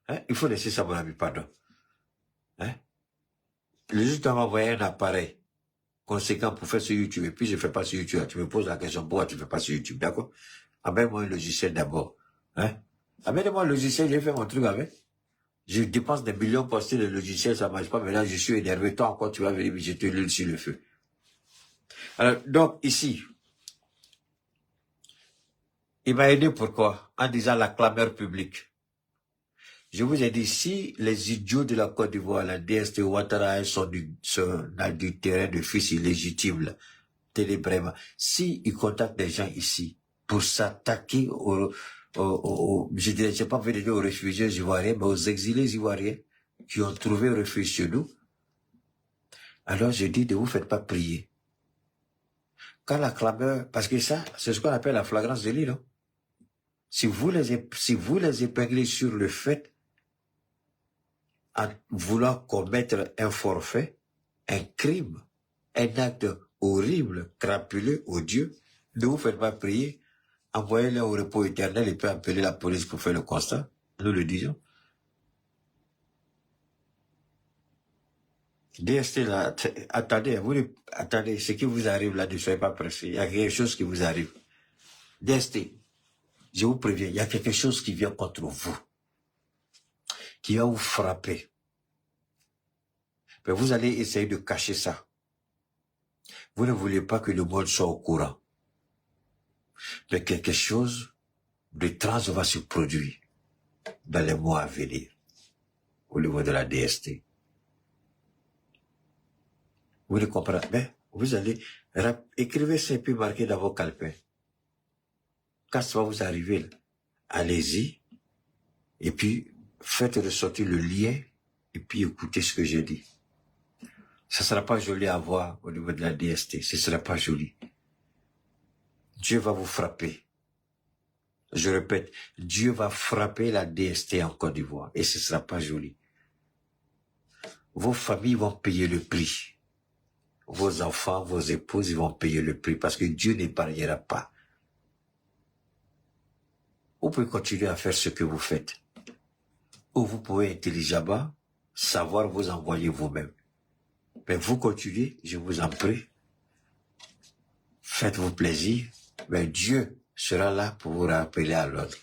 Hein? Il faut laisser ça, mon ami, pardon. Hein? Le juste m'a envoyé un appareil conséquent pour faire sur YouTube. Et puis, je ne fais pas sur YouTube. Tu me poses la question, pourquoi tu ne fais pas sur YouTube? D'accord? Amène-moi un logiciel d'abord. Hein? Amène-moi un logiciel, j'ai fait mon truc avec. Je dépense des millions pour acheter le logiciel, ça ne marche pas. Maintenant, je suis énervé. Toi encore, tu vas venir me jeter l'huile sur le feu. Alors, donc, ici, il m'a aidé pourquoi? En disant la clameur publique. Je vous ai dit, si les idiots de la Côte d'Ivoire, la DST Ouattara, sont du terrain de fils illégitimes, télébrèmes, si ils contactent des gens ici pour s'attaquer je dirais, je n'ai pas envie de dire aux réfugiés ivoiriens, mais aux exilés ivoiriens qui ont trouvé refuge chez nous, alors je dis, ne vous faites pas prier. Quand la clameur, parce que ça, c'est ce qu'on appelle la flagrance délit, non? Si vous les épinglez sur le fait, en voulant commettre un forfait, un crime, un acte horrible, crapuleux, odieux, ne vous faites pas prier, envoyez-les au repos éternel et puis appeler la police pour faire le constat. Nous le disons. DST là, attendez, attendez, ce qui vous arrive là, ne soyez pas pressés. Il y a quelque chose qui vous arrive. DST, je vous préviens, il y a quelque chose qui vient contre vous, qui va vous frapper. Mais vous allez essayer de cacher ça. Vous ne voulez pas que le monde soit au courant. Mais quelque chose d'étrange va se produire dans les mois à venir au niveau de la DST. Vous ne comprenez pas? Mais vous allez écrivez ça et puis marquez dans vos calepins. Quand ça va vous arriver, allez-y et puis faites ressortir le lien et puis écoutez ce que j'ai dit. Ça ne sera pas joli à voir au niveau de la DST. Ce ne sera pas joli. Dieu va vous frapper. Je répète, Dieu va frapper la DST en Côte d'Ivoire et ce ne sera pas joli. Vos familles vont payer le prix. Vos enfants, vos épouses, ils vont payer le prix parce que Dieu n'épargnera pas. Vous pouvez continuer à faire ce que vous faites. Ou vous pouvez intelligemment savoir vous envoyer vous-même. Mais vous continuez, je vous en prie. Faites-vous plaisir, mais Dieu sera là pour vous rappeler à l'ordre.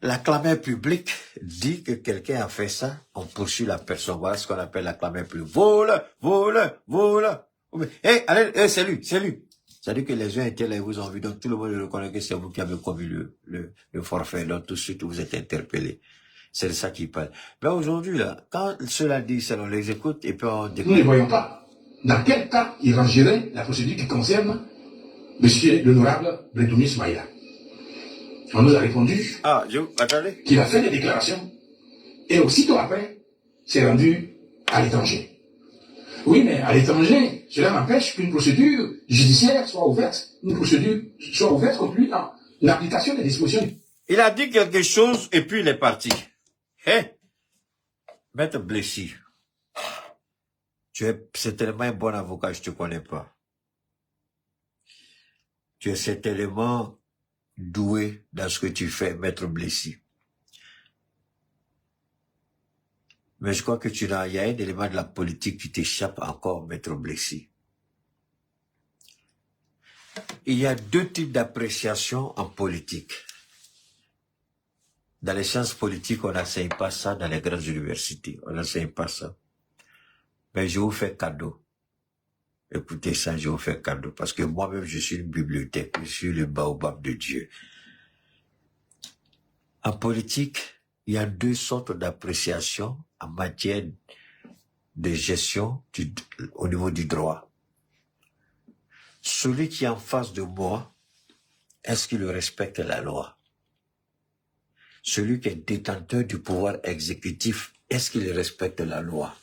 La clameur publique dit que quelqu'un a fait ça, on poursuit la personne. Voilà ce qu'on appelle la clameur publique. Vole, vole, vole. Hé, allez, c'est lui, c'est lui. C'est-à-dire que les gens étaient là et vous ont vu, donc tout le monde reconnaît que c'est vous qui avez commis le forfait. Donc tout de suite, vous êtes interpellé. C'est de ça qu'il parle. Mais aujourd'hui, là, quand cela dit, ça, on les écoute et puis on découvre. Nous ne voyons pas dans quel cas il rangerait la procédure qui concerne monsieur l'honorable Bredoumi Soumaïla. On nous a répondu Attendez. qu'il a fait des déclarations et aussitôt après, s'est rendu à l'étranger. Oui, mais à l'étranger, cela n'empêche qu'une procédure judiciaire soit ouverte, une procédure soit ouverte contre lui en application des dispositions. Il a dit quelque chose et puis il est parti. Maître Blessy, tu es certainement un bon avocat, je te connais pas. Tu es certainement doué dans ce que tu fais, Maître Blessy. Mais je crois que il y a un élément de la politique qui t'échappe encore, Maître Blessy. Il y a deux types d'appréciation en politique. Dans les sciences politiques, on n'enseigne pas ça dans les grandes universités. On n'enseigne pas ça. Mais je vous fais cadeau. Écoutez ça, je vous fais cadeau. Parce que moi-même, je suis une bibliothèque. Je suis le baobab de Dieu. En politique, il y a deux sortes d'appréciation en matière de gestion au niveau du droit. Celui qui est en face de moi, est-ce qu'il respecte la loi? Celui qui est détenteur du pouvoir exécutif, est-ce qu'il respecte la loi?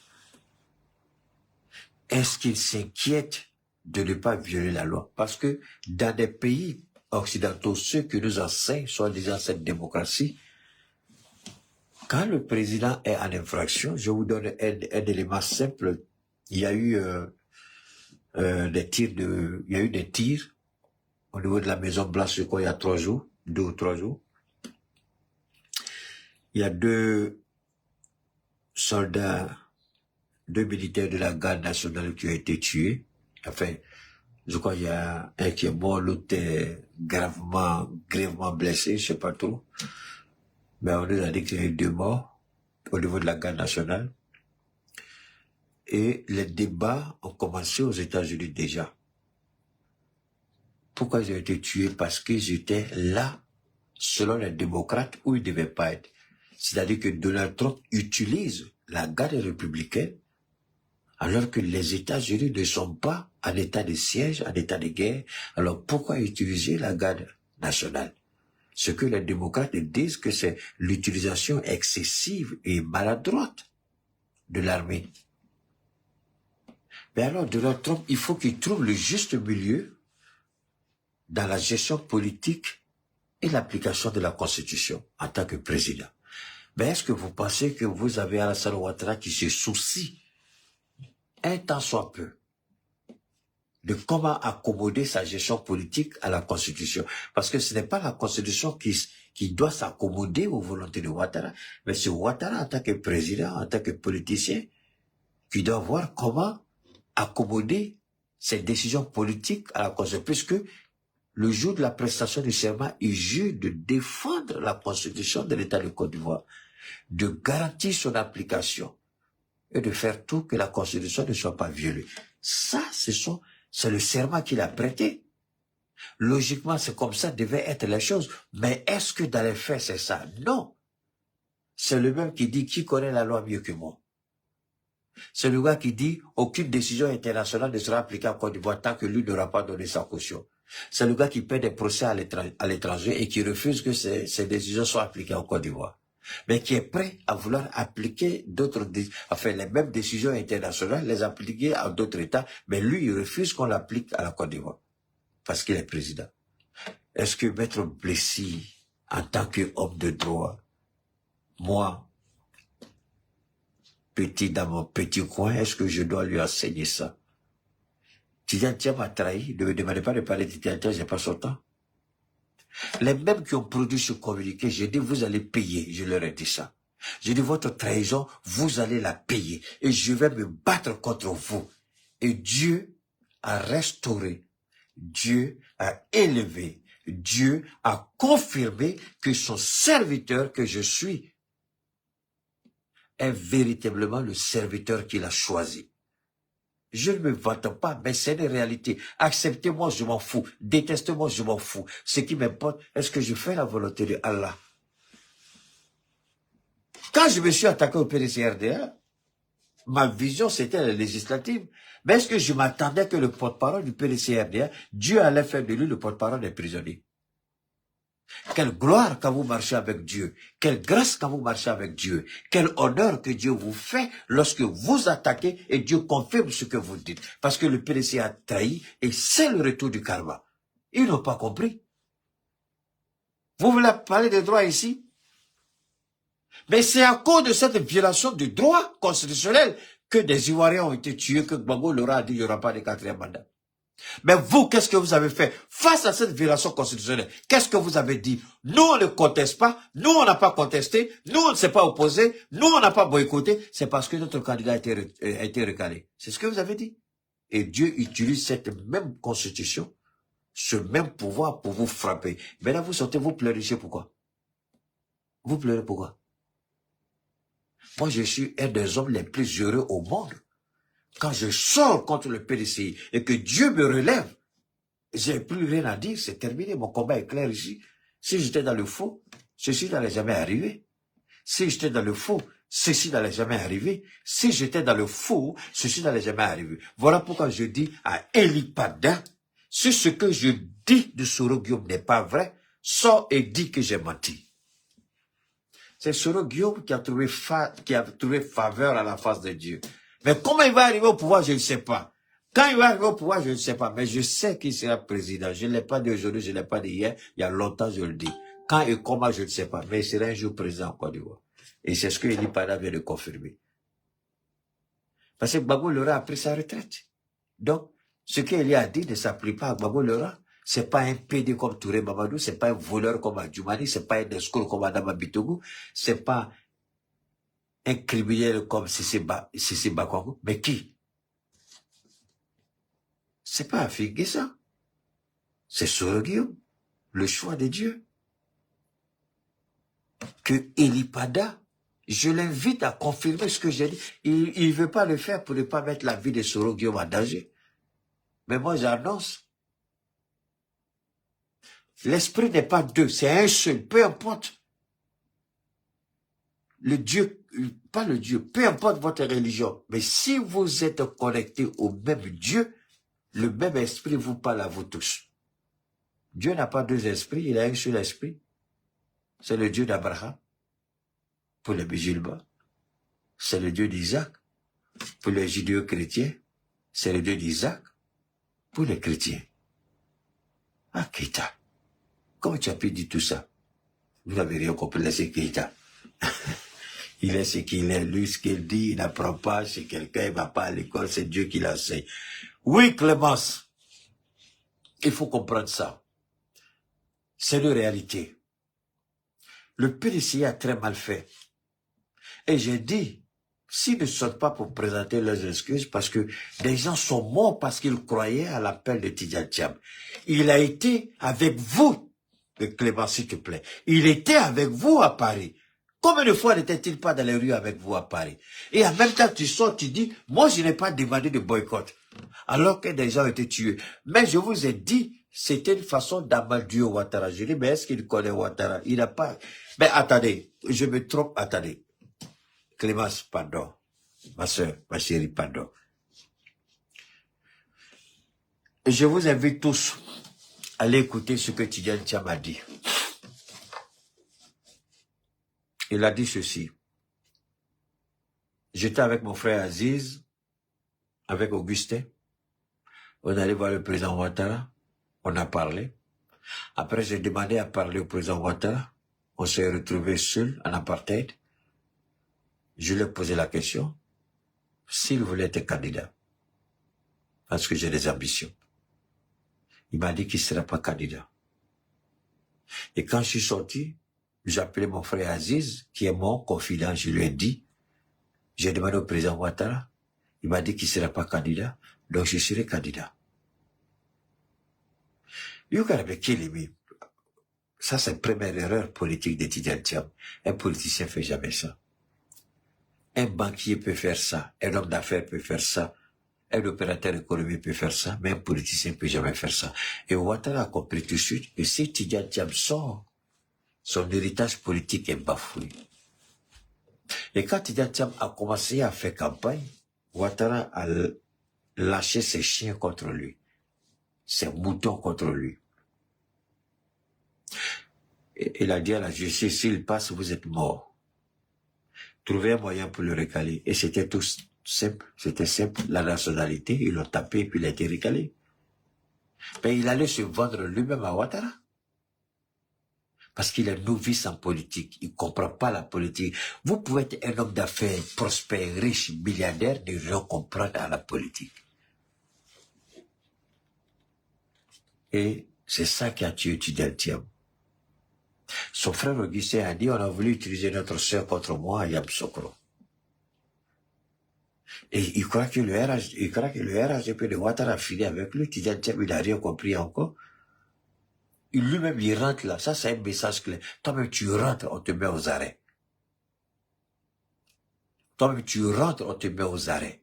Est-ce qu'il s'inquiète de ne pas violer la loi? Parce que dans des pays occidentaux, ceux qui nous enseignent, soi-disant cette démocratie, quand le président est en infraction, je vous donne un élément simple. Il y a eu des tirs au niveau de la Maison Blanche, il y a 3 jours, 2 ou 3 jours. Il y a 2 soldats, 2 militaires de la garde nationale qui ont été tués. Enfin, je crois qu'il y a un qui est mort, l'autre est grièvement blessé, je sais pas trop. Mais on nous a dit qu'il y a eu 2 morts au niveau de la garde nationale. Et les débats ont commencé aux États-Unis déjà. Pourquoi ils ont été tués? Parce qu'ils étaient là, selon les démocrates, où ils ne devaient pas être. C'est-à-dire que Donald Trump utilise la garde républicaine alors que les États-Unis ne sont pas en état de siège, en état de guerre. Alors pourquoi utiliser la garde nationale? Ce que les démocrates disent que c'est l'utilisation excessive et maladroite de l'armée. Mais alors Donald Trump, il faut qu'il trouve le juste milieu dans la gestion politique et l'application de la Constitution en tant que président. Mais est-ce que vous pensez que vous avez Alassane Ouattara qui se soucie un tant soit peu de comment accommoder sa gestion politique à la Constitution? Parce que ce n'est pas la Constitution qui doit s'accommoder aux volontés de Ouattara, mais c'est Ouattara en tant que président, en tant que politicien, qui doit voir comment accommoder ses décisions politiques à la Constitution, puisque le jour de la prestation du serment, il jure de défendre la Constitution de l'État de Côte d'Ivoire, de garantir son application et de faire tout que la Constitution ne soit pas violée. Ça, c'est le serment qu'il a prêté. Logiquement, c'est comme ça devaient être les choses. Mais est-ce que dans les faits, c'est ça? Non. C'est le même qui dit qui connaît la loi mieux que moi. C'est le gars qui dit aucune décision internationale ne sera appliquée en Côte d'Ivoire tant que lui n'aura pas donné sa caution. C'est le gars qui paie des procès à l'étranger et qui refuse que ces décisions soient appliquées en Côte d'Ivoire. Mais qui est prêt à vouloir appliquer les mêmes décisions internationales, les appliquer à d'autres États, mais lui, il refuse qu'on l'applique à la Côte d'Ivoire. Parce qu'il est président. Est-ce que Maître Blessy, en tant qu'homme de droit, moi, petit dans mon petit coin, est-ce que je dois lui enseigner ça? Tidjane Thiam m'a trahi, ne me demandez pas de parler de Tidjane Thiam, j'ai pas son temps. Les mêmes qui ont produit ce communiqué, j'ai dit, vous allez payer, je leur ai dit ça. J'ai dit, votre trahison, vous allez la payer. Et je vais me battre contre vous. Et Dieu a restauré, Dieu a élevé, Dieu a confirmé que son serviteur que je suis est véritablement le serviteur qu'il a choisi. Je ne me vante pas, mais c'est une réalité. Acceptez-moi, je m'en fous. Détestez-moi, je m'en fous. Ce qui m'importe, est-ce que je fais la volonté de Allah? Quand je me suis attaqué au PDCRDA, ma vision, c'était la législative. Mais est-ce que je m'attendais que le porte-parole du PDCRDA, Dieu allait faire de lui le porte-parole des prisonniers? Quelle gloire quand vous marchez avec Dieu. Quelle grâce quand vous marchez avec Dieu. Quel honneur que Dieu vous fait lorsque vous attaquez et Dieu confirme ce que vous dites. Parce que le PDC a trahi et c'est le retour du karma. Ils n'ont pas compris. Vous voulez parler de droit ici? Mais c'est à cause de cette violation du droit constitutionnel que des Ivoiriens ont été tués, que Gbagbo leur a dit qu'il n'y aura pas de 4e mandat. Mais vous, qu'est-ce que vous avez fait face à cette violation constitutionnelle? Qu'est-ce que vous avez dit? Nous, on ne conteste pas, nous, on n'a pas contesté, nous, on ne s'est pas opposé, nous, on n'a pas boycotté, c'est parce que notre candidat a été recalé. C'est ce que vous avez dit. Et Dieu utilise cette même constitution, ce même pouvoir pour vous frapper. Maintenant, vous sortez, vous pleurez, pourquoi? Vous pleurez pourquoi? Moi, je suis un des hommes les plus heureux au monde. Quand je sors contre le PDCI et que Dieu me relève, j'ai plus rien à dire, c'est terminé, mon combat est clair ici. Si j'étais dans le faux, ceci n'allait jamais arriver. Si j'étais dans le faux, ceci n'allait jamais arriver. Si j'étais dans le faux, ceci n'allait jamais arriver. Voilà pourquoi je dis à Elipada, si ce que je dis de Soro Guillaume n'est pas vrai, sors et dis que j'ai menti. C'est Soro Guillaume qui a trouvé faveur à la face de Dieu. Mais comment il va arriver au pouvoir, je ne sais pas. Quand il va arriver au pouvoir, je ne sais pas. Mais je sais qu'il sera président. Je ne l'ai pas dit aujourd'hui, je ne l'ai pas dit hier. Il y a longtemps, je le dis. Quand et comment, je ne sais pas. Mais il sera un jour président en Côte d'Ivoire. Et c'est ce que Eli Pada vient de confirmer. Parce que Gbagbo Lora a pris sa retraite. Donc, ce qu'Eli a dit ne s'applique pas à Gbagbo Lora. C'est pas un PD comme Touré Mamadou, c'est pas un voleur comme Adjoumani, c'est pas un escroc comme Adama Bitougou, c'est pas un criminel comme Sissi Bakwango. Mais qui? C'est pas Afigé ça. C'est Soro Guillaume, le choix de Dieu. Que Eli Pada, je l'invite à confirmer ce que j'ai dit. Il veut pas le faire pour ne pas mettre la vie de Soro Guillaume en danger. Mais moi j'annonce. L'esprit n'est pas deux, c'est un seul, peu importe. Le Dieu, pas le Dieu, peu importe votre religion. Mais si vous êtes connectés au même Dieu, le même esprit vous parle à vous tous. Dieu n'a pas deux esprits, il a un seul esprit. C'est le Dieu d'Abraham, pour les musulmans. C'est le Dieu d'Isaac, pour les judéo-chrétiens. C'est le Dieu d'Isaac, pour les chrétiens. Ah, Keita. Comment tu as pu dire tout ça? Vous n'avez rien compris, laissez Keita. Il est ce qu'il est, lui, ce qu'il dit, il n'apprend pas chez quelqu'un, il ne va pas à l'école, c'est Dieu qui l'enseigne. Oui, Clémence, il faut comprendre ça. C'est une réalité. Le PDCI a très mal fait. Et j'ai dit, s'ils ne sortent pas pour présenter leurs excuses, parce que des gens sont morts parce qu'ils croyaient à l'appel de Tidjane Thiam. Il a été avec vous, Clément, s'il te plaît. Il était avec vous à Paris. Combien de fois n'était-il pas dans les rues avec vous à Paris? Et en même temps, tu sors, tu dis, moi, je n'ai pas demandé de boycott. Alors que des gens ont été tués. Mais je vous ai dit, c'était une façon d'amaldier Ouattara. Je dis, mais est-ce qu'il connaît Ouattara? Il n'a pas... Mais attendez, je me trompe, attendez. Clémence, pardon. Ma soeur, ma chérie, pardon. Je vous invite tous à aller écouter ce que Tidjane Thiam a dit. Il a dit ceci. J'étais avec mon frère Aziz, avec Augustin. On allait voir le président Ouattara. On a parlé. Après, j'ai demandé à parler au président Ouattara. On s'est retrouvés seuls en apartheid. Je lui ai posé la question s'il voulait être candidat. Parce que j'ai des ambitions. Il m'a dit qu'il ne sera pas candidat. Et quand je suis sorti, j'ai appelé mon frère Aziz, qui est mon confident, je lui ai dit, j'ai demandé au président Ouattara, il m'a dit qu'il ne sera pas candidat, donc je serai candidat. Ça, c'est la première erreur politique de Tidjane Thiam. Un politicien ne fait jamais ça. Un banquier peut faire ça, un homme d'affaires peut faire ça, un opérateur économique peut faire ça, mais un politicien ne peut jamais faire ça. Et Ouattara a compris tout de suite que si Tidjane Thiam sort, son héritage politique est bafoué. Et quand Tidjane Thiam a commencé à faire campagne, Ouattara a lâché ses chiens contre lui, ses moutons contre lui. Et il a dit à la justice, s'il passe, vous êtes mort. Trouver un moyen pour le récaler. Et c'était tout simple. C'était simple. La nationalité, ils l'ont tapé et puis il a été récalé. Mais il allait se vendre lui-même à Ouattara. Parce qu'il est novice en politique. Il ne comprend pas la politique. Vous pouvez être un homme d'affaires prospère, riche, milliardaire, ne rien comprendre à la politique. Et c'est ça qui a tué Tidjane Thiam. Son frère Augustin a dit, on a voulu utiliser notre sœur contre moi à Yamoussoukro. Et il croit que le RHDP de Ouattara a fini avec lui. Tidjane Thiam, il n'a rien compris encore. Lui-même, il rentre là. Ça, c'est un message clair. Toi-même, tu rentres, on te met aux arrêts. Toi-même, tu rentres, on te met aux arrêts.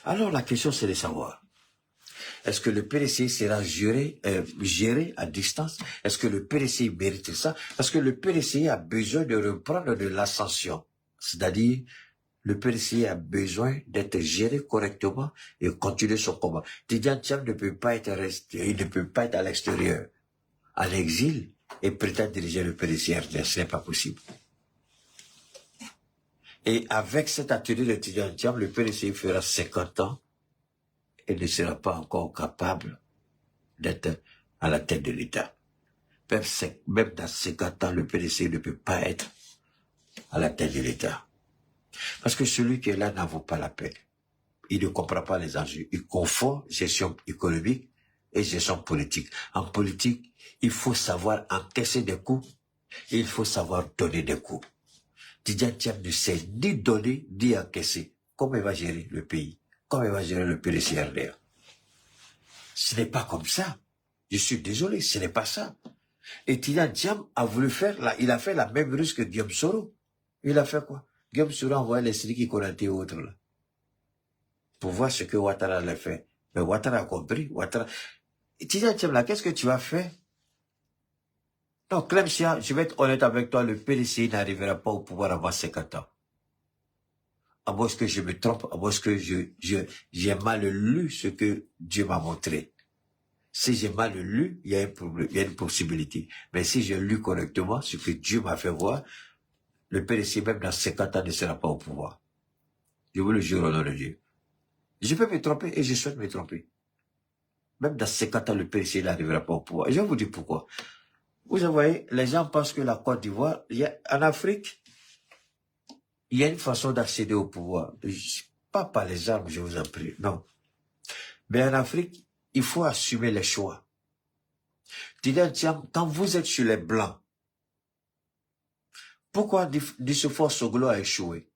Alors, la question, c'est de savoir. Est-ce que le PDC sera géré à distance? Est-ce que le PDC mérite ça? Parce que le PDC a besoin de reprendre de l'ascension. C'est-à-dire, le PDC a besoin d'être géré correctement et continuer son combat. Tidjane Thiam ne peut pas être il ne peut pas être à l'extérieur, à l'exil, et prétendre diriger le PDC RDS. Ce n'est pas possible. Et avec cette attitude de Tidjane Thiam, le PDC fera 50 ans et ne sera pas encore capable d'être à la tête de l'État. Même dans 50 ans, le PDC ne peut pas être à la tête de l'État. Parce que celui qui est là n'en vaut pas la peine. Il ne comprend pas les enjeux. Il confond gestion économique et gestion politique. En politique, il faut savoir encaisser des coups et il faut savoir donner des coups. Tidjane Thiam ne sait ni donner ni encaisser. Comment il va gérer le pays? Comment il va gérer le PDC-RDA? Ce n'est pas comme ça. Je suis désolé, ce n'est pas ça. Et Tidjane Thiam a voulu faire, il a fait la même ruse que Guillaume Soro. Il a fait quoi? Guillaume Soro a envoyé les Sriki Konaté et autres là. Pour voir ce que Ouattara allait faire. Mais Ouattara a compris. Tidjane Thiam là, qu'est-ce que tu as fait? Non, Clemsia, je vais être honnête avec toi, le PDC n'arrivera pas au pouvoir avant 50 ans. À moins que je me trompe, à moins que j'ai mal lu ce que Dieu m'a montré. Si j'ai mal lu, il y a un problème, il y a une possibilité. Mais si j'ai lu correctement ce que Dieu m'a fait voir, le PDC même dans 50 ans ne sera pas au pouvoir. Je vous le jure au nom de Dieu. Je peux me tromper et je souhaite me tromper. Même dans 50 ans, le PDC n'arrivera pas au pouvoir. Et je vais vous dire pourquoi. Vous voyez, les gens pensent que la Côte d'Ivoire, en Afrique, il y a une façon d'accéder au pouvoir. Pas par les armes, je vous en prie, non. Mais en Afrique, il faut assumer les choix. Tidjane Thiam, quand vous êtes sur les Blancs, pourquoi Dissoufor Soglo a échoué?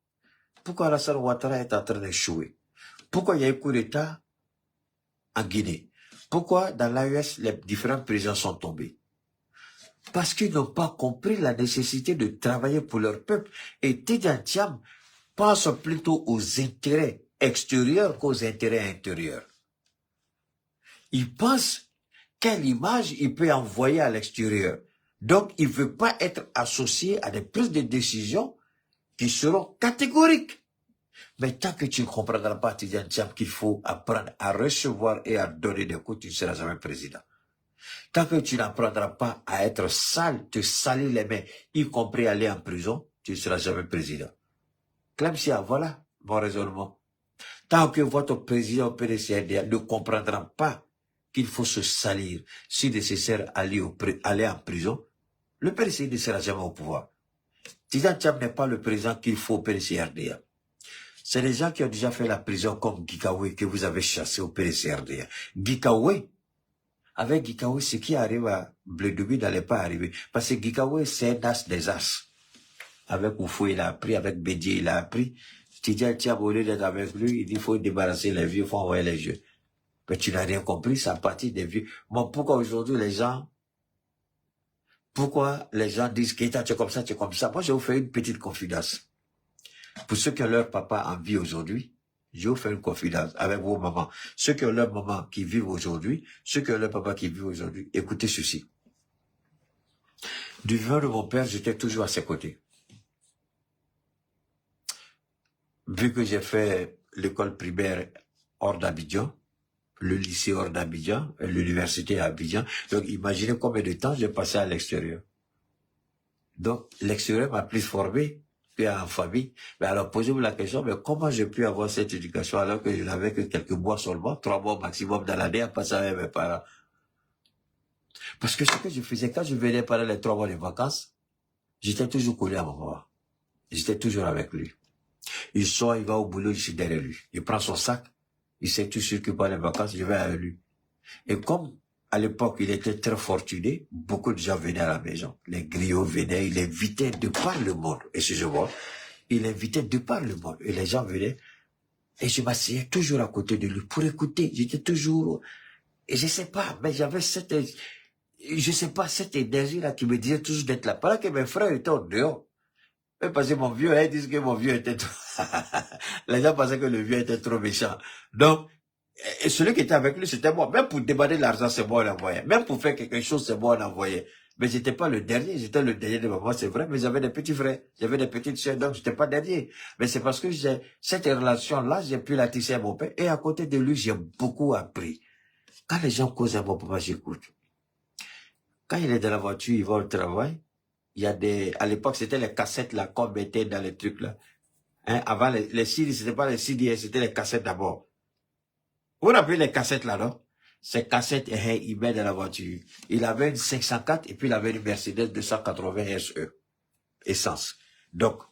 Pourquoi Alassane Ouattara est en train d'échouer? Pourquoi il y a eu un coup d'État en Guinée? Pourquoi dans l'AES, les différents présidents sont tombés? Parce qu'ils n'ont pas compris la nécessité de travailler pour leur peuple. Et Tidjane Thiam pense plutôt aux intérêts extérieurs qu'aux intérêts intérieurs. Il pense quelle image il peut envoyer à l'extérieur. Donc, il ne veut pas être associé à des prises de décision qui seront catégoriques. Mais tant que tu ne comprendras pas, Tidjane Thiam, qu'il faut apprendre à recevoir et à donner des coups, tu ne seras jamais président. Tant que tu n'apprendras pas à être sale, te salir les mains, y compris aller en prison, tu ne seras jamais président. Clemsia, voilà mon raisonnement. Tant que votre président PDC-RDA ne comprendra pas qu'il faut se salir, si nécessaire aller en prison, le PDC ne sera jamais au pouvoir. Tidjane Thiam n'est pas le président qu'il faut au PDC-RDA. C'est les gens qui ont déjà fait la prison comme Gikawe que vous avez chassé au PDC-RDA. Gikawe Avec Gikawe, ce qui arrive à Bledoubi n'allait pas arriver. Parce que Gikawe, c'est un as des as. Avec Oufou, il a appris, avec Bédié, il a appris. Tidia Tiab, au lieu d'être avec lui, il dit, il faut débarrasser les vieux, il faut envoyer les vieux. Mais tu n'as rien compris, c'est à partir des vieux. Bon, pourquoi aujourd'hui les gens disent Keita, tu es comme ça, tu es comme ça? Moi, je vais vous faire une petite confidence. Pour ceux qui ont leur papa en vie aujourd'hui, je vais vous faire une confidence avec vos mamans. Ceux qui ont leur maman qui vivent aujourd'hui, ceux qui ont leur papa qui vivent aujourd'hui, écoutez ceci. Du vivant de mon père, j'étais toujours à ses côtés. Vu que j'ai fait l'école primaire hors d'Abidjan, le lycée hors d'Abidjan, l'université à Abidjan, donc imaginez combien de temps j'ai passé à l'extérieur. Donc, l'extérieur m'a plus formé qu'en famille. Mais alors, posez-vous la question, mais comment j'ai pu avoir cette éducation alors que je n'avais que quelques mois seulement, 3 mois maximum dans l'année à passer avec mes parents? Parce que ce que je faisais, quand je venais pendant les 3 mois de vacances, j'étais toujours collé à mon papa. J'étais toujours avec lui. Il sort, il va au boulot, je suis derrière lui. Il prend son sac, il sait tout sûr que pendant les vacances, je vais avec lui. Et comme à l'époque, il était très fortuné, beaucoup de gens venaient à la maison. Les griots venaient, il invitait de par le monde. Excusez-moi, il invitait de par le monde. Et les gens venaient, et je m'asseyais toujours à côté de lui pour écouter. J'étais toujours, et je sais pas, mais j'avais cette énergie-là qui me disait toujours d'être là. Pendant que mes frères étaient en dehors. Mais parce que mon vieux, ils disent que mon vieux était trop... Les gens pensaient que le vieux était trop méchant. Donc, et celui qui était avec lui, c'était moi. Même pour demander de l'argent, c'est moi, on l'envoyait. Même pour faire quelque chose, c'est moi, on l'envoyait. Mais j'étais pas le dernier, j'étais le dernier de maman, c'est vrai, mais j'avais des petits frères, j'avais des petites sœurs, donc j'étais pas dernier. Mais c'est parce que j'ai cette relation-là, j'ai pu la tisser à mon père, et à côté de lui, j'ai beaucoup appris. Quand les gens causent à mon papa, j'écoute. Quand il est dans la voiture, il va au travail, il y a à l'époque, c'était les cassettes, là, qu'on mettait dans les trucs, là. Hein, avant, les CD, c'était pas les CD, c'était les cassettes d'abord. Vous vous rappelez les cassettes, là, non? Ces cassettes, il met dans la voiture. Il avait une 504, et puis il avait une Mercedes 280 SE. Essence. Donc,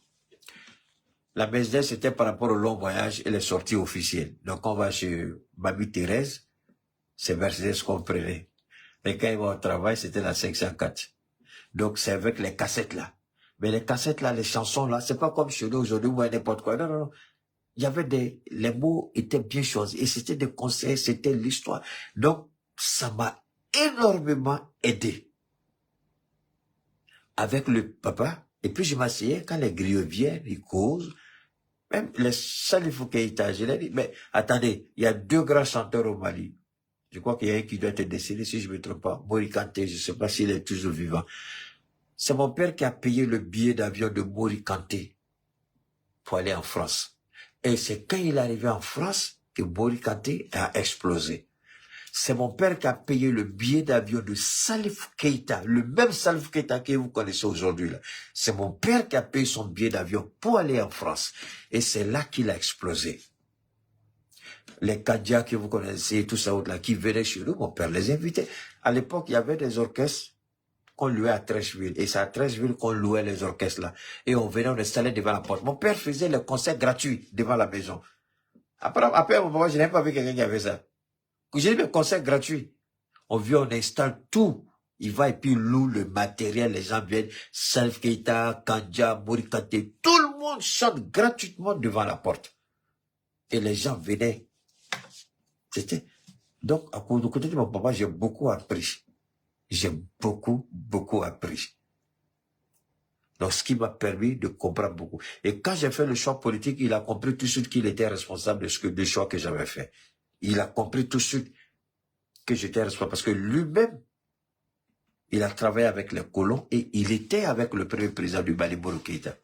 la Mercedes, c'était par rapport au long voyage et les sorties officielles. Donc, on va chez Mamie Thérèse, c'est Mercedes qu'on prenait. Mais quand il va au travail, c'était la 504. Donc, c'est avec les cassettes là. Mais les cassettes là, les chansons là, c'est pas comme chez nous aujourd'hui ou n'importe quoi. Non, non, non. Il y avait les mots étaient bien choisis. Et c'était des conseils, c'était l'histoire. Donc, ça m'a énormément aidé. Avec le papa. Et puis, je m'asseyais, quand les griots viennent, ils causent. Même les Salifou Keïta, je l'ai dit, mais attendez, il y a 2 grands chanteurs au Mali. Je crois qu'il y a un qui doit être décédé, si je ne me trompe pas. Mori Kanté, je ne sais pas s'il est toujours vivant. C'est mon père qui a payé le billet d'avion de Mori Kanté pour aller en France. Et c'est quand il est arrivé en France que Mori Kanté a explosé. C'est mon père qui a payé le billet d'avion de Salif Keïta, le même Salif Keïta que vous connaissez aujourd'hui là. C'est mon père qui a payé son billet d'avion pour aller en France. Et c'est là qu'il a explosé. Les Kadja que vous connaissez, tout ça là, qui venaient chez nous, mon père les invitait. À l'époque, il y avait des orchestres qu'on louait à Trècheville. Et c'est à Trècheville qu'on louait les orchestres là. Et on venait, on installait devant la porte. Mon père faisait les concerts gratuits devant la maison. Après un moment, je n'ai pas vu quelqu'un qui avait ça. J'ai dit, mais concert gratuit. On vient, on installe tout. Il va et puis il loue le matériel, les gens viennent, Salif Keïta, Kandja, Mori Kanté, tout le monde chante gratuitement devant la porte. Et les gens venaient. C'était, donc, à côté de mon papa, j'ai beaucoup appris. J'ai beaucoup, beaucoup appris. Donc, ce qui m'a permis de comprendre beaucoup. Et quand j'ai fait le choix politique, il a compris tout de suite qu'il était responsable des choix que j'avais fait. Il a compris tout de suite que j'étais responsable parce que lui-même, il a travaillé avec les colons et il était avec le premier président du Mali, Moro Keïta.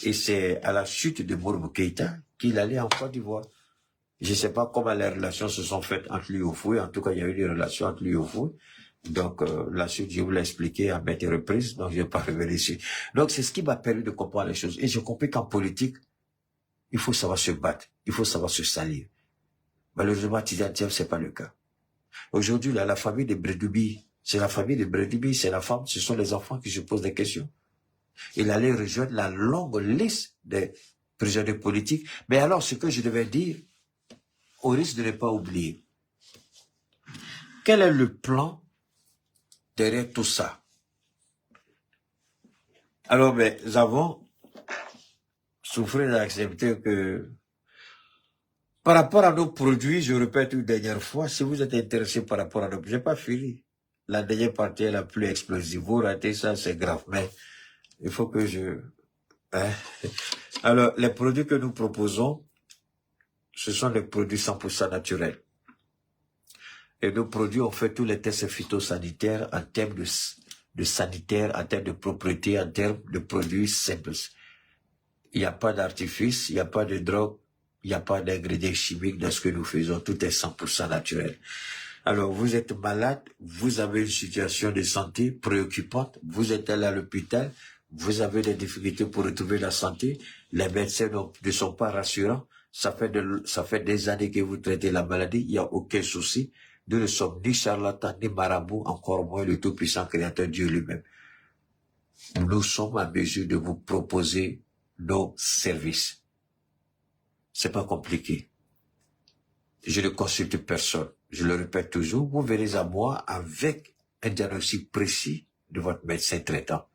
Et c'est à la chute de Moro Keïta qu'il allait en Côte d'Ivoire. Je ne sais pas comment les relations se sont faites entre lui et Oufoué. En tout cas, il y a eu des relations entre lui et Oufoué. Donc, la suite, je vous l'ai expliqué à maintes reprises, donc je ne vais pas revenir ici. Donc, c'est ce qui m'a permis de comprendre les choses. Et j'ai compris qu'en politique, il faut savoir se battre, il faut savoir se salir. Malheureusement, Tidiane Thiam, c'est pas le cas. Aujourd'hui, là, la famille de Bredoubi, c'est la famille de Bredoubi, c'est la femme, ce sont les enfants qui se posent des questions. Il allait rejoindre la longue liste des prisonniers politiques. Mais alors, ce que je devais dire, au risque de ne pas oublier, Quel est le plan derrière tout ça? Alors, ben, nous avons souffert d'accepter que par rapport à nos produits, je répète une dernière fois, si vous êtes intéressé par rapport à nos produits, j'ai pas fini. La dernière partie est la plus explosive. Vous ratez ça, c'est grave, mais il faut que je... hein. Alors, les produits que nous proposons, ce sont des produits 100% naturels. Et nos produits, on fait tous les tests phytosanitaires en termes de sanitaire, en termes de propriété, en termes de produits simples. Il n'y a pas d'artifice, il n'y a pas de drogue, il n'y a pas d'ingrédients chimiques dans ce que nous faisons. Tout est 100% naturel. Alors, vous êtes malade, vous avez une situation de santé préoccupante, vous êtes allé à l'hôpital, vous avez des difficultés pour retrouver la santé, les médecins ne sont pas rassurants, ça fait des années que vous traitez la maladie, il n'y a aucun souci. Nous ne sommes ni charlatans, ni marabouts, encore moins le tout-puissant créateur Dieu lui-même. Nous sommes à mesure de vous proposer nos services. C'est pas compliqué. Je ne consulte personne. Je le répète toujours, vous venez à moi avec un diagnostic précis de votre médecin traitant.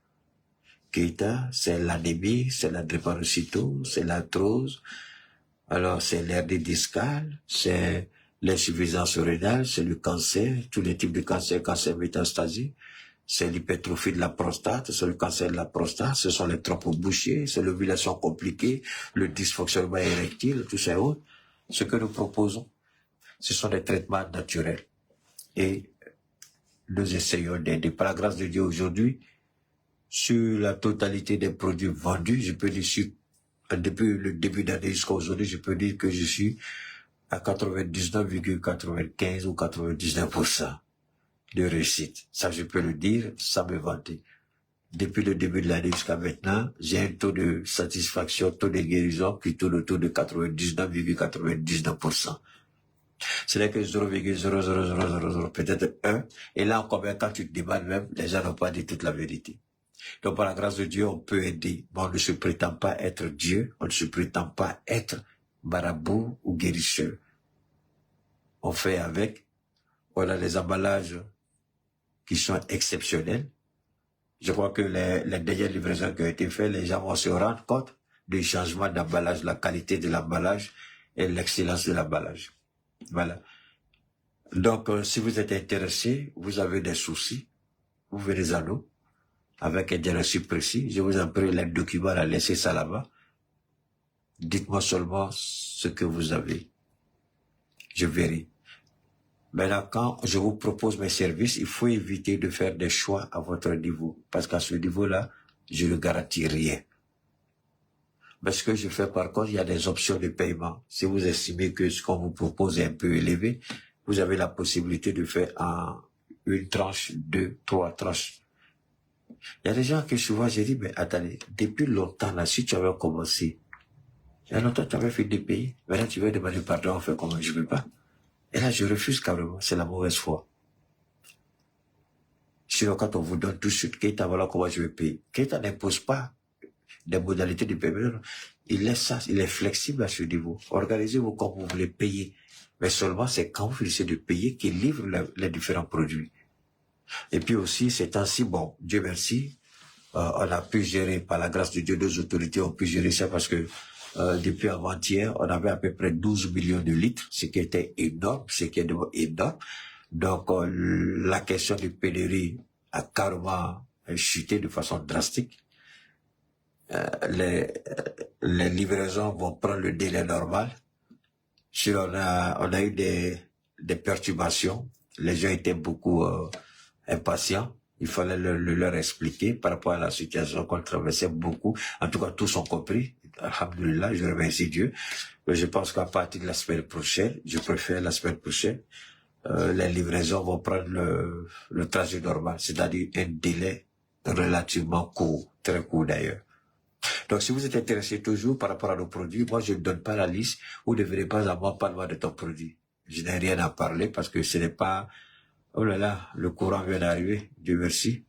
Keita, c'est l'anémie, c'est la drépanocytose, c'est l'arthrose, alors c'est l'hernie discale, c'est l'insuffisance rénale, c'est le cancer, tous les types de cancer métastasique, c'est l'hypertrophie de la prostate, c'est le cancer de la prostate, ce sont les trompes bouchées, c'est l'ovulation compliquée, le dysfonctionnement érectile, tout ça et autres. Ce que nous proposons, ce sont des traitements naturels. Et nous essayons d'aider. Par la grâce de Dieu aujourd'hui, sur la totalité des produits vendus, je peux dire, depuis le début d'année jusqu'à aujourd'hui, je peux dire que je suis à 99,95 ou 99% de réussite. Ça, je peux le dire sans me vanter. Depuis le début de l'année jusqu'à maintenant, j'ai un taux de satisfaction, taux de guérison qui tourne autour de 99,99%. Ce n'est que 0,00000, peut-être 1. Et là encore, quand tu te demandes même, les gens n'ont pas dit toute la vérité. Donc, par la grâce de Dieu, on peut aider. Mais on ne se prétend pas être Dieu. On ne se prétend pas être marabout ou guérisseur. On fait avec. On a des emballages qui sont exceptionnels. Je crois que les dernières livraisons qui ont été faites, les gens vont se rendre compte du changement d'emballage, la qualité de l'emballage et l'excellence de l'emballage. Voilà. Donc, si vous êtes intéressé, vous avez des soucis, vous venez à nous avec un diagnostic précis. Je vous en prie, les documents, à laisser ça là-bas. Dites-moi seulement ce que vous avez. Je verrai. Maintenant, quand je vous propose mes services, il faut éviter de faire des choix à votre niveau. Parce qu'à ce niveau-là, je ne garantis rien. Mais ce que je fais par contre, il y a des options de paiement. Si vous estimez que ce qu'on vous propose est un peu élevé, vous avez la possibilité de faire une tranche, 2, 3 tranches. Il y a des gens que souvent j'ai dit, mais attendez, depuis longtemps là, si tu avais commencé, il y a longtemps tu avais fait des pays, maintenant tu veux demander pardon, on fait comment, je ne veux pas. Et là je refuse carrément, c'est la mauvaise foi. Sinon quand on vous donne tout de suite, Keita, voilà comment je vais payer. Keita n'impose pas des modalités de paiement. Il laisse ça, il est flexible à ce niveau. Organisez-vous comme vous voulez payer. Mais seulement c'est quand vous finissez de payer qu'il livre les différents produits. Et puis aussi, c'est ainsi, bon, Dieu merci, on a pu gérer, par la grâce de Dieu, deux autorités ont pu gérer ça parce que depuis avant-hier, on avait à peu près 12 millions de litres, ce qui était énorme, ce qui est énorme. Donc, la question de pénurie a carrément chuté de façon drastique. Les livraisons vont prendre le délai normal. Si on a eu des perturbations, les gens étaient beaucoup impatients. Il fallait leur expliquer par rapport à la situation qu'on traversait beaucoup. En tout cas, tous ont compris. Alhamdulillah, je remercie Dieu. Mais je pense qu'à partir de la semaine prochaine, je préfère la semaine prochaine, les livraisons vont prendre le trajet normal, c'est-à-dire un délai relativement court, très court d'ailleurs. Donc, si vous êtes intéressé toujours par rapport à nos produits, moi, je ne donne pas la liste. Vous ne venez pas à moi parler de ton produit. Je n'ai rien à parler parce que ce n'est pas... Oh là là, le courant vient d'arriver. Dieu merci.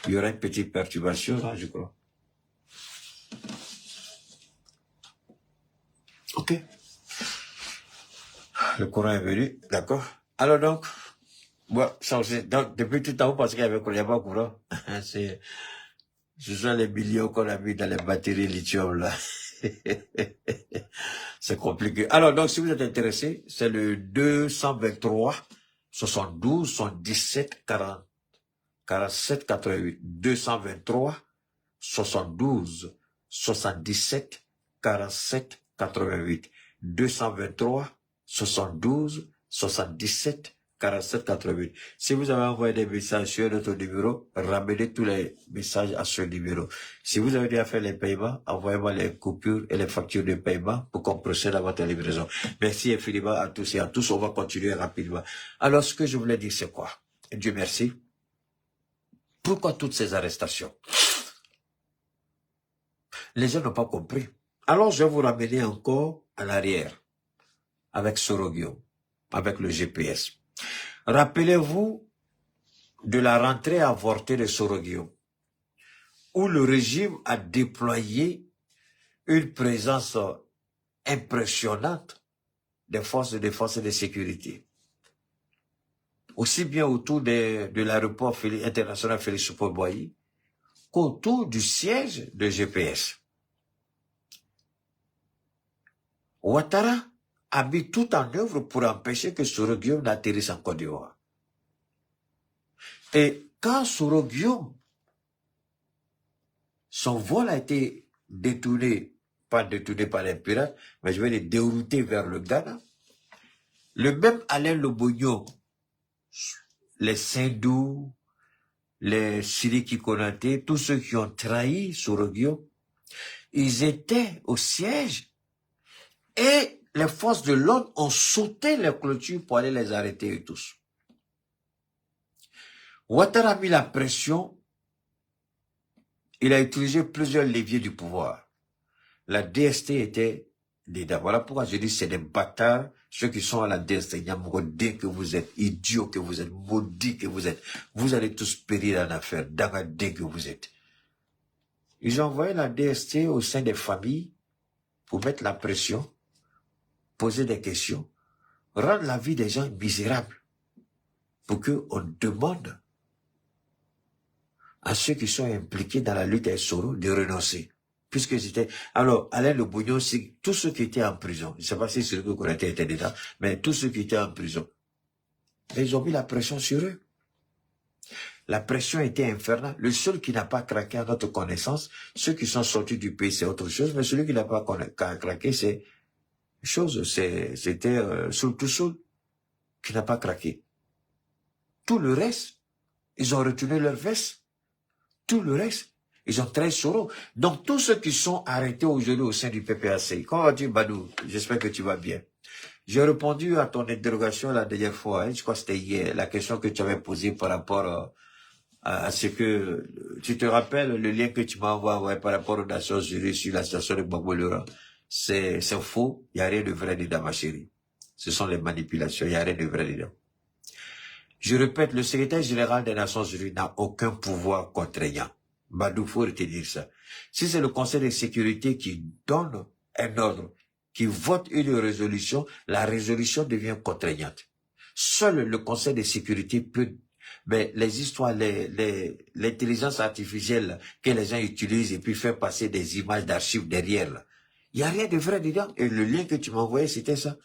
Il y aura une petite perturbation, là, je crois. Ok. Le courant est venu, d'accord. Alors donc, Bon, ça aussi, donc, depuis tout à l'heure, parce qu'il y avait qu'on n'y a pas courant. Ce sont les millions qu'on a mis dans les batteries lithium, là. C'est compliqué. Alors, donc, si vous êtes intéressé, c'est le 223 72 77 40 47 88. 223 72 77 47 88. 223 72 77 47 88. Si vous avez envoyé des messages sur notre numéro, ramenez tous les messages à ce numéro. Si vous avez déjà fait les paiements, envoyez-moi les coupures et les factures de paiement pour qu'on procède à votre livraison. Merci infiniment à tous et à tous. On va continuer rapidement. Alors, ce que je voulais dire, c'est quoi? Dieu merci. Pourquoi toutes ces arrestations? Les gens n'ont pas compris. Alors, je vais vous ramener encore à l'arrière avec Sorogio, avec le GPS. Rappelez-vous de la rentrée avortée de Sorogio, où le régime a déployé une présence impressionnante des forces de défense et de sécurité. Aussi bien autour de l'aéroport international Félix Houphouët-Boigny qu'autour du siège de GPS. Ouattara a mis tout en œuvre pour empêcher que Sorogio n'atterrisse en Côte d'Ivoire. Et quand Sorogio, son vol a été détourné, pas détourné par les pirates, mais je vais les dérouter vers le Ghana, le même Alain Lobogno, les Sindou, les Siliki Konaté, tous ceux qui ont trahi Sorogio, ils étaient au siège et les forces de l'ordre ont sauté les clôtures pour aller les arrêter tous. Ouattara a mis la pression, il a utilisé plusieurs leviers du pouvoir. La DST était dedans. Voilà pourquoi je dis c'est des bâtards, ceux qui sont à la DST, Nyamrodé que vous êtes, idiots que vous êtes, maudits que vous êtes. Vous allez tous périr en affaire, dagadé que vous êtes. Ils ont envoyé la DST au sein des familles pour mettre la pression, poser des questions, rendre la vie des gens misérable, pour qu'on demande à ceux qui sont impliqués dans la lutte avec Soro de renoncer. Puisque c'était... Alors, Alain Le Bougnon, c'est tous ceux qui étaient en prison. Je ne sais pas si c'est ceux qui étaient dedans, mais tous ceux qui étaient en prison. Et ils ont mis la pression sur eux. La pression était infernale. Le seul qui n'a pas craqué à notre connaissance, ceux qui sont sortis du pays, c'est autre chose, mais celui qui n'a pas craqué, c'est chose, c'était Soul to Soul qui n'a pas craqué. Tout le reste, ils ont retourné leur veste. Tout le reste, ils ont trahi Soro. Donc, tous ceux qui sont arrêtés aujourd'hui au sein du PPAC, comment vas-tu, Badou? J'espère que tu vas bien. J'ai répondu à ton interrogation la dernière fois, je crois que c'était hier, la question que tu avais posée par rapport à ce que, tu te rappelles le lien que tu m'as envoyé par rapport aux Nations Unies sur la station de Gbagbo-Lera. C'est faux, il n'y a rien de vrai dedans, ma chérie. Ce sont les manipulations, il n'y a rien de vrai dedans. Je répète, le secrétaire général des Nations Unies n'a aucun pouvoir contraignant. Badou, faut retenir ça. Si c'est le Conseil de sécurité qui donne un ordre, qui vote une résolution, la résolution devient contraignante. Seul le Conseil de sécurité peut, mais les histoires, l'intelligence artificielle que les gens utilisent et puis faire passer des images d'archives derrière là. Il n'y a rien de vrai dedans. Et le lien que tu m'as envoyé, c'était ça.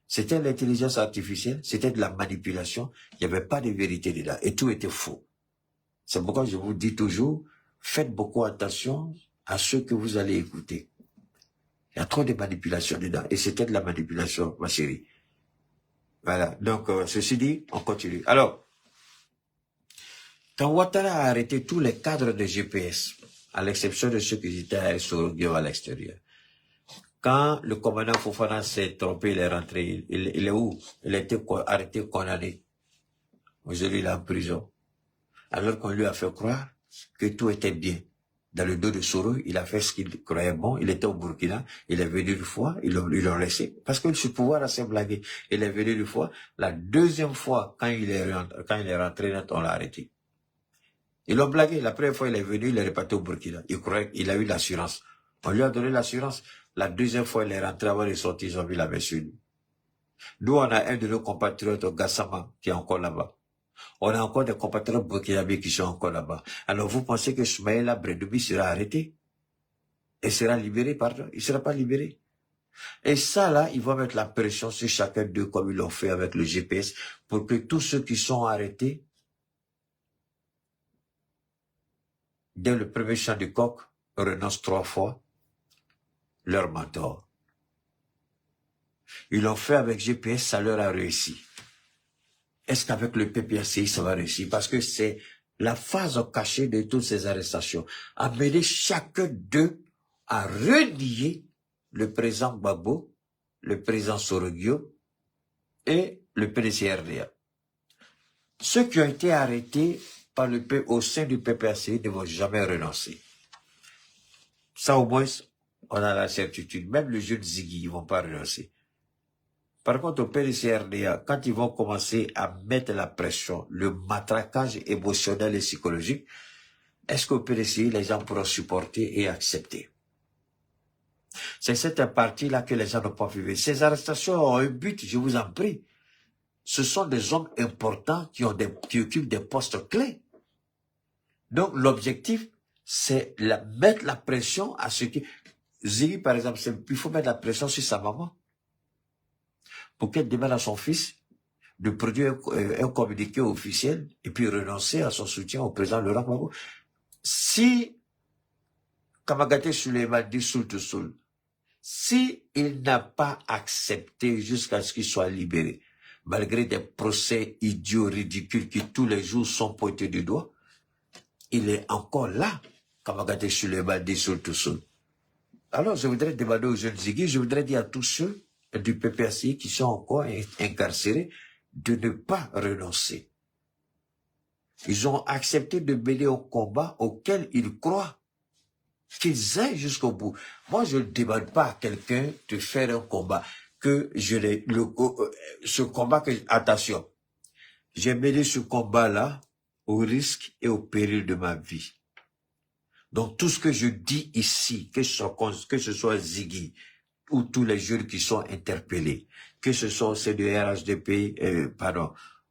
C'était l'intelligence artificielle, c'était de la manipulation, il n'y avait pas de vérité dedans, et tout était faux. C'est pourquoi je vous dis toujours, faites beaucoup attention à ceux que vous allez écouter. Il y a trop de manipulation dedans, et c'était de la manipulation, ma chérie. Voilà, donc ceci dit, on continue. Alors, quand Ouattara a arrêté tous les cadres de GPS, à l'exception de ceux qui étaient à Sorogio à l'extérieur, quand le commandant Fofana s'est trompé, il est rentré. Il est où? Il a été arrêté, condamné. Aujourd'hui, il est en prison. Alors qu'on lui a fait croire que tout était bien. Dans le dos de Soro, il a fait ce qu'il croyait bon. Il était au Burkina. Il est venu une fois. Ils l'ont laissé. Parce que ce pouvoir a s'est blagué. Il est venu une fois. La deuxième fois, quand il est rentré, on l'a arrêté. Ils l'ont blagué. La première fois, il est venu, il est reparti au Burkina. Il croyait qu'il a eu l'assurance. On lui a donné l'assurance. La deuxième fois, il est rentré avant de sortir, ils ont vu la main sur lui. Nous, on a un de nos compatriotes au Gassama qui est encore là-bas. On a encore des compatriotes burkinabés qui sont encore là-bas. Alors vous pensez que Soumaïla Bredoubi sera arrêté et sera libéré, pardon? Il ne sera pas libéré. Et ça, là, ils vont mettre la pression sur chacun d'eux comme ils l'ont fait avec le GPS pour que tous ceux qui sont arrêtés dès le premier chant du coq renoncent 3 fois leur mentor. Ils l'ont fait avec GPS, ça leur a réussi. Est-ce qu'avec le PPACI, ça va réussir? Parce que c'est la phase cachée de toutes ces arrestations. Amener chacun d'eux à renier le président Gbagbo, le président Sorogio et le PDCRDA. Ceux qui ont été arrêtés par au sein du PPACI ne vont jamais renoncer. Ça, au moins, on a la certitude. Même le jeune Ziggy, ils ne vont pas renoncer. Par contre, au PDCRDA, quand ils vont commencer à mettre la pression, le matraquage émotionnel et psychologique, est-ce qu'au PDCI, les gens pourront supporter et accepter? C'est cette partie-là que les gens n'ont pas vu. Ces arrestations ont un but, je vous en prie. Ce sont des hommes importants qui occupent des postes clés. Donc, l'objectif, c'est mettre la pression à ceux qui... Ziggy, par exemple, il faut mettre la pression sur sa maman pour qu'elle demande à son fils de produire un communiqué officiel et puis renoncer à son soutien au président Laurent Gbagbo. Si Kamagaté Souleymane dit Soul, si il n'a pas accepté jusqu'à ce qu'il soit libéré, malgré des procès idiots, ridicules qui tous les jours sont pointés du doigt, il est encore là, Kamagaté Souleymane dit Soul. Alors, je voudrais demander aux jeunes Ziggy, je voudrais dire à tous ceux du PPACI qui sont encore incarcérés de ne pas renoncer. Ils ont accepté de mener au combat auquel ils croient, qu'ils aillent jusqu'au bout. Moi, je ne demande pas à quelqu'un de faire un combat, ce combat attention, j'ai mené ce combat-là au risque et au péril de ma vie. Donc, tout ce que je dis ici, que ce soit Ziggy, ou tous les jeunes qui sont interpellés, que ce soit au sein du RHDP,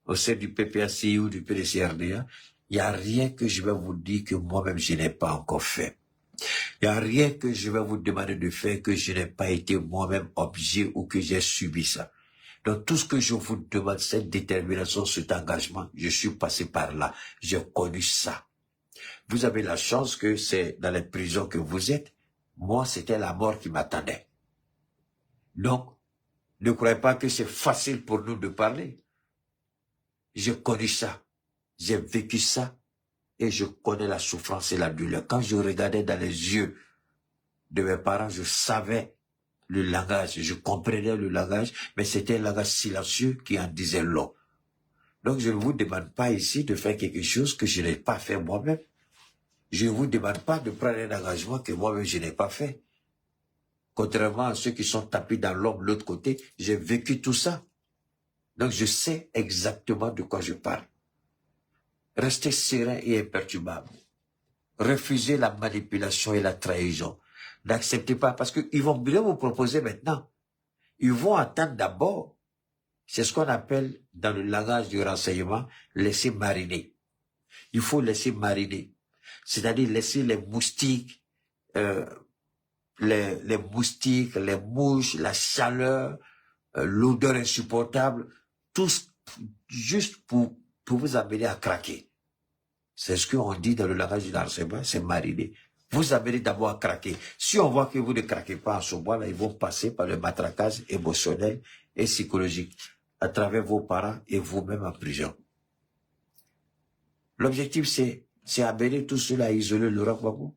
au sein du PPACI ou du PDCRDA, il n'y a rien que je vais vous dire que moi-même je n'ai pas encore fait. Il n'y a rien que je vais vous demander de faire que je n'ai pas été moi-même objet ou que j'ai subi ça. Donc tout ce que je vous demande, cette détermination, cet engagement, je suis passé par là, j'ai connu ça. Vous avez la chance que c'est dans les prisons que vous êtes. Moi, c'était la mort qui m'attendait. Donc, ne croyez pas que c'est facile pour nous de parler. J'ai connu ça, j'ai vécu ça, et je connais la souffrance et la douleur. Quand je regardais dans les yeux de mes parents, je savais le langage, je comprenais le langage, mais c'était un langage silencieux qui en disait long. Donc, je ne vous demande pas ici de faire quelque chose que je n'ai pas fait moi-même. Je ne vous demande pas de prendre un engagement que moi-même je n'ai pas fait. Contrairement à ceux qui sont tapés dans l'ombre de l'autre côté, j'ai vécu tout ça. Donc je sais exactement de quoi je parle. Restez serein et imperturbable. Refusez la manipulation et la trahison. N'acceptez pas, parce qu'ils vont bien vous proposer maintenant. Ils vont attendre d'abord. C'est ce qu'on appelle, dans le langage du renseignement, laisser mariner. Il faut laisser mariner. C'est-à-dire laisser les moustiques, les moustiques, les mouches, la chaleur, l'odeur insupportable, tous juste pour vous amener à craquer. C'est ce qu'on dit dans le langage du renseignement, c'est mariner. Vous amenez d'abord à craquer. Si on voit que vous ne craquez pas en ce moment-là, ils vont passer par le matraquage émotionnel et psychologique à travers vos parents et vous-même en prison. L'objectif, c'est amener tout cela à isoler Laurent Gbagbo.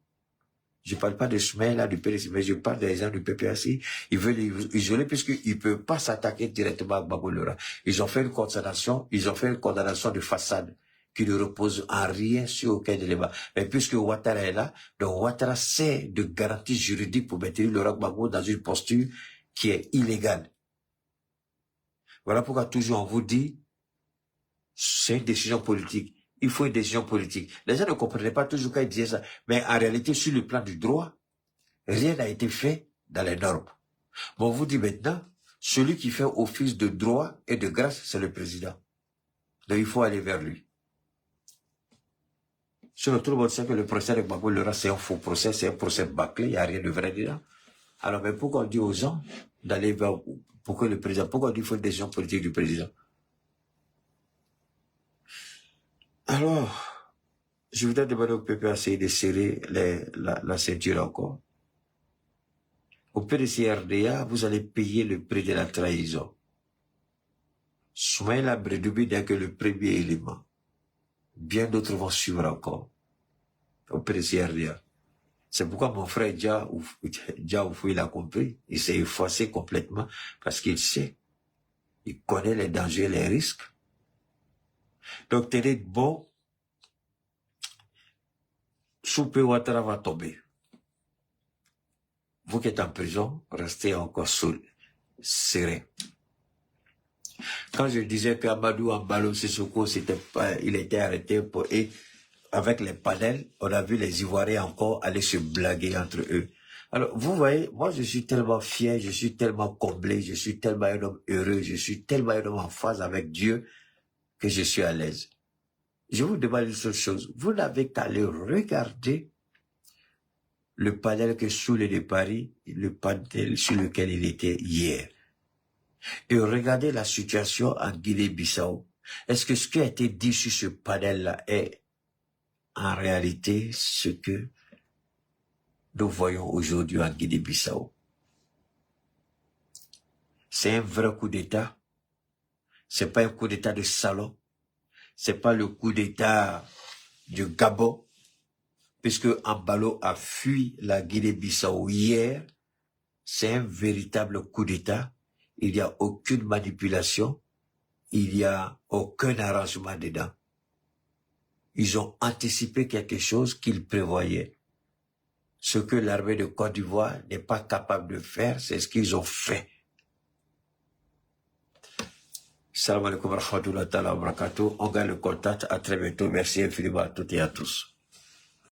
Je ne parle pas de Soumaïla, du PDC, mais je parle des gens du PPACI. Ils veulent isoler puisqu'ils ne peuvent pas s'attaquer directement à Gbagbo Laurent. Ils ont fait une condamnation de façade qui ne repose en rien sur aucun élément. Mais puisque Ouattara est là, donc Ouattara sert de garantie juridique pour maintenir Laurent Gbagbo dans une posture qui est illégale. Voilà pourquoi toujours on vous dit, c'est une décision politique. Il faut une décision politique. Les gens ne comprenaient pas toujours quand ils disaient ça. Mais en réalité, sur le plan du droit, rien n'a été fait dans les normes. Mais on vous dit maintenant, celui qui fait office de droit et de grâce, c'est le président. Donc il faut aller vers lui. Sinon, tout le monde sait que le procès de Gbagbo Lera, c'est un faux procès, c'est un procès bâclé, il n'y a rien de vrai dedans. Alors, mais pourquoi on dit aux gens d'aller vers, pourquoi le président, pourquoi on dit qu'il faut une décision politique du président? Alors, je voudrais demander au PPAC de serrer la ceinture encore. Au PDC-RDA, vous allez payer le prix de la trahison. Soumaïla Bredoubi n'est que le premier élément. Bien d'autres vont suivre encore au PDC-RDA. C'est pourquoi mon frère Dia Oufou, il a compris. Il s'est effacé complètement parce qu'il sait. Il connaît les dangers, les risques. Donc, tenez bon. Soupé Ouattara va tomber. Vous qui êtes en prison, restez encore serré. Quand je disais qu'Amadou Ambalo Sissoko, il était arrêté et avec les panels, on a vu les Ivoiriens encore aller se blaguer entre eux. Alors, vous voyez, moi je suis tellement fier, je suis tellement comblé, je suis tellement un homme heureux, je suis tellement un homme en phase avec Dieu que je suis à l'aise. Je vous demande une seule chose, vous n'avez qu'à aller regarder le panel que Soulé de Paris, le panel sur lequel il était hier. Et regardez la situation en Guinée-Bissau. Est-ce que ce qui a été dit sur ce panel-là est en réalité ce que nous voyons aujourd'hui en Guinée-Bissau? C'est un vrai coup d'État. C'est pas un coup d'État de salon. C'est pas le coup d'État du Gabon, puisque Ambalo a fui la Guinée-Bissau hier. C'est un véritable coup d'État. Il n'y a aucune manipulation. Il n'y a aucun arrangement dedans. Ils ont anticipé quelque chose qu'ils prévoyaient. Ce que l'armée de Côte d'Ivoire n'est pas capable de faire, c'est ce qu'ils ont fait. Salam alaikum wa rahmatullahi wa barakatuh. On gagne le contact. À très bientôt. Merci infiniment à toutes et à tous.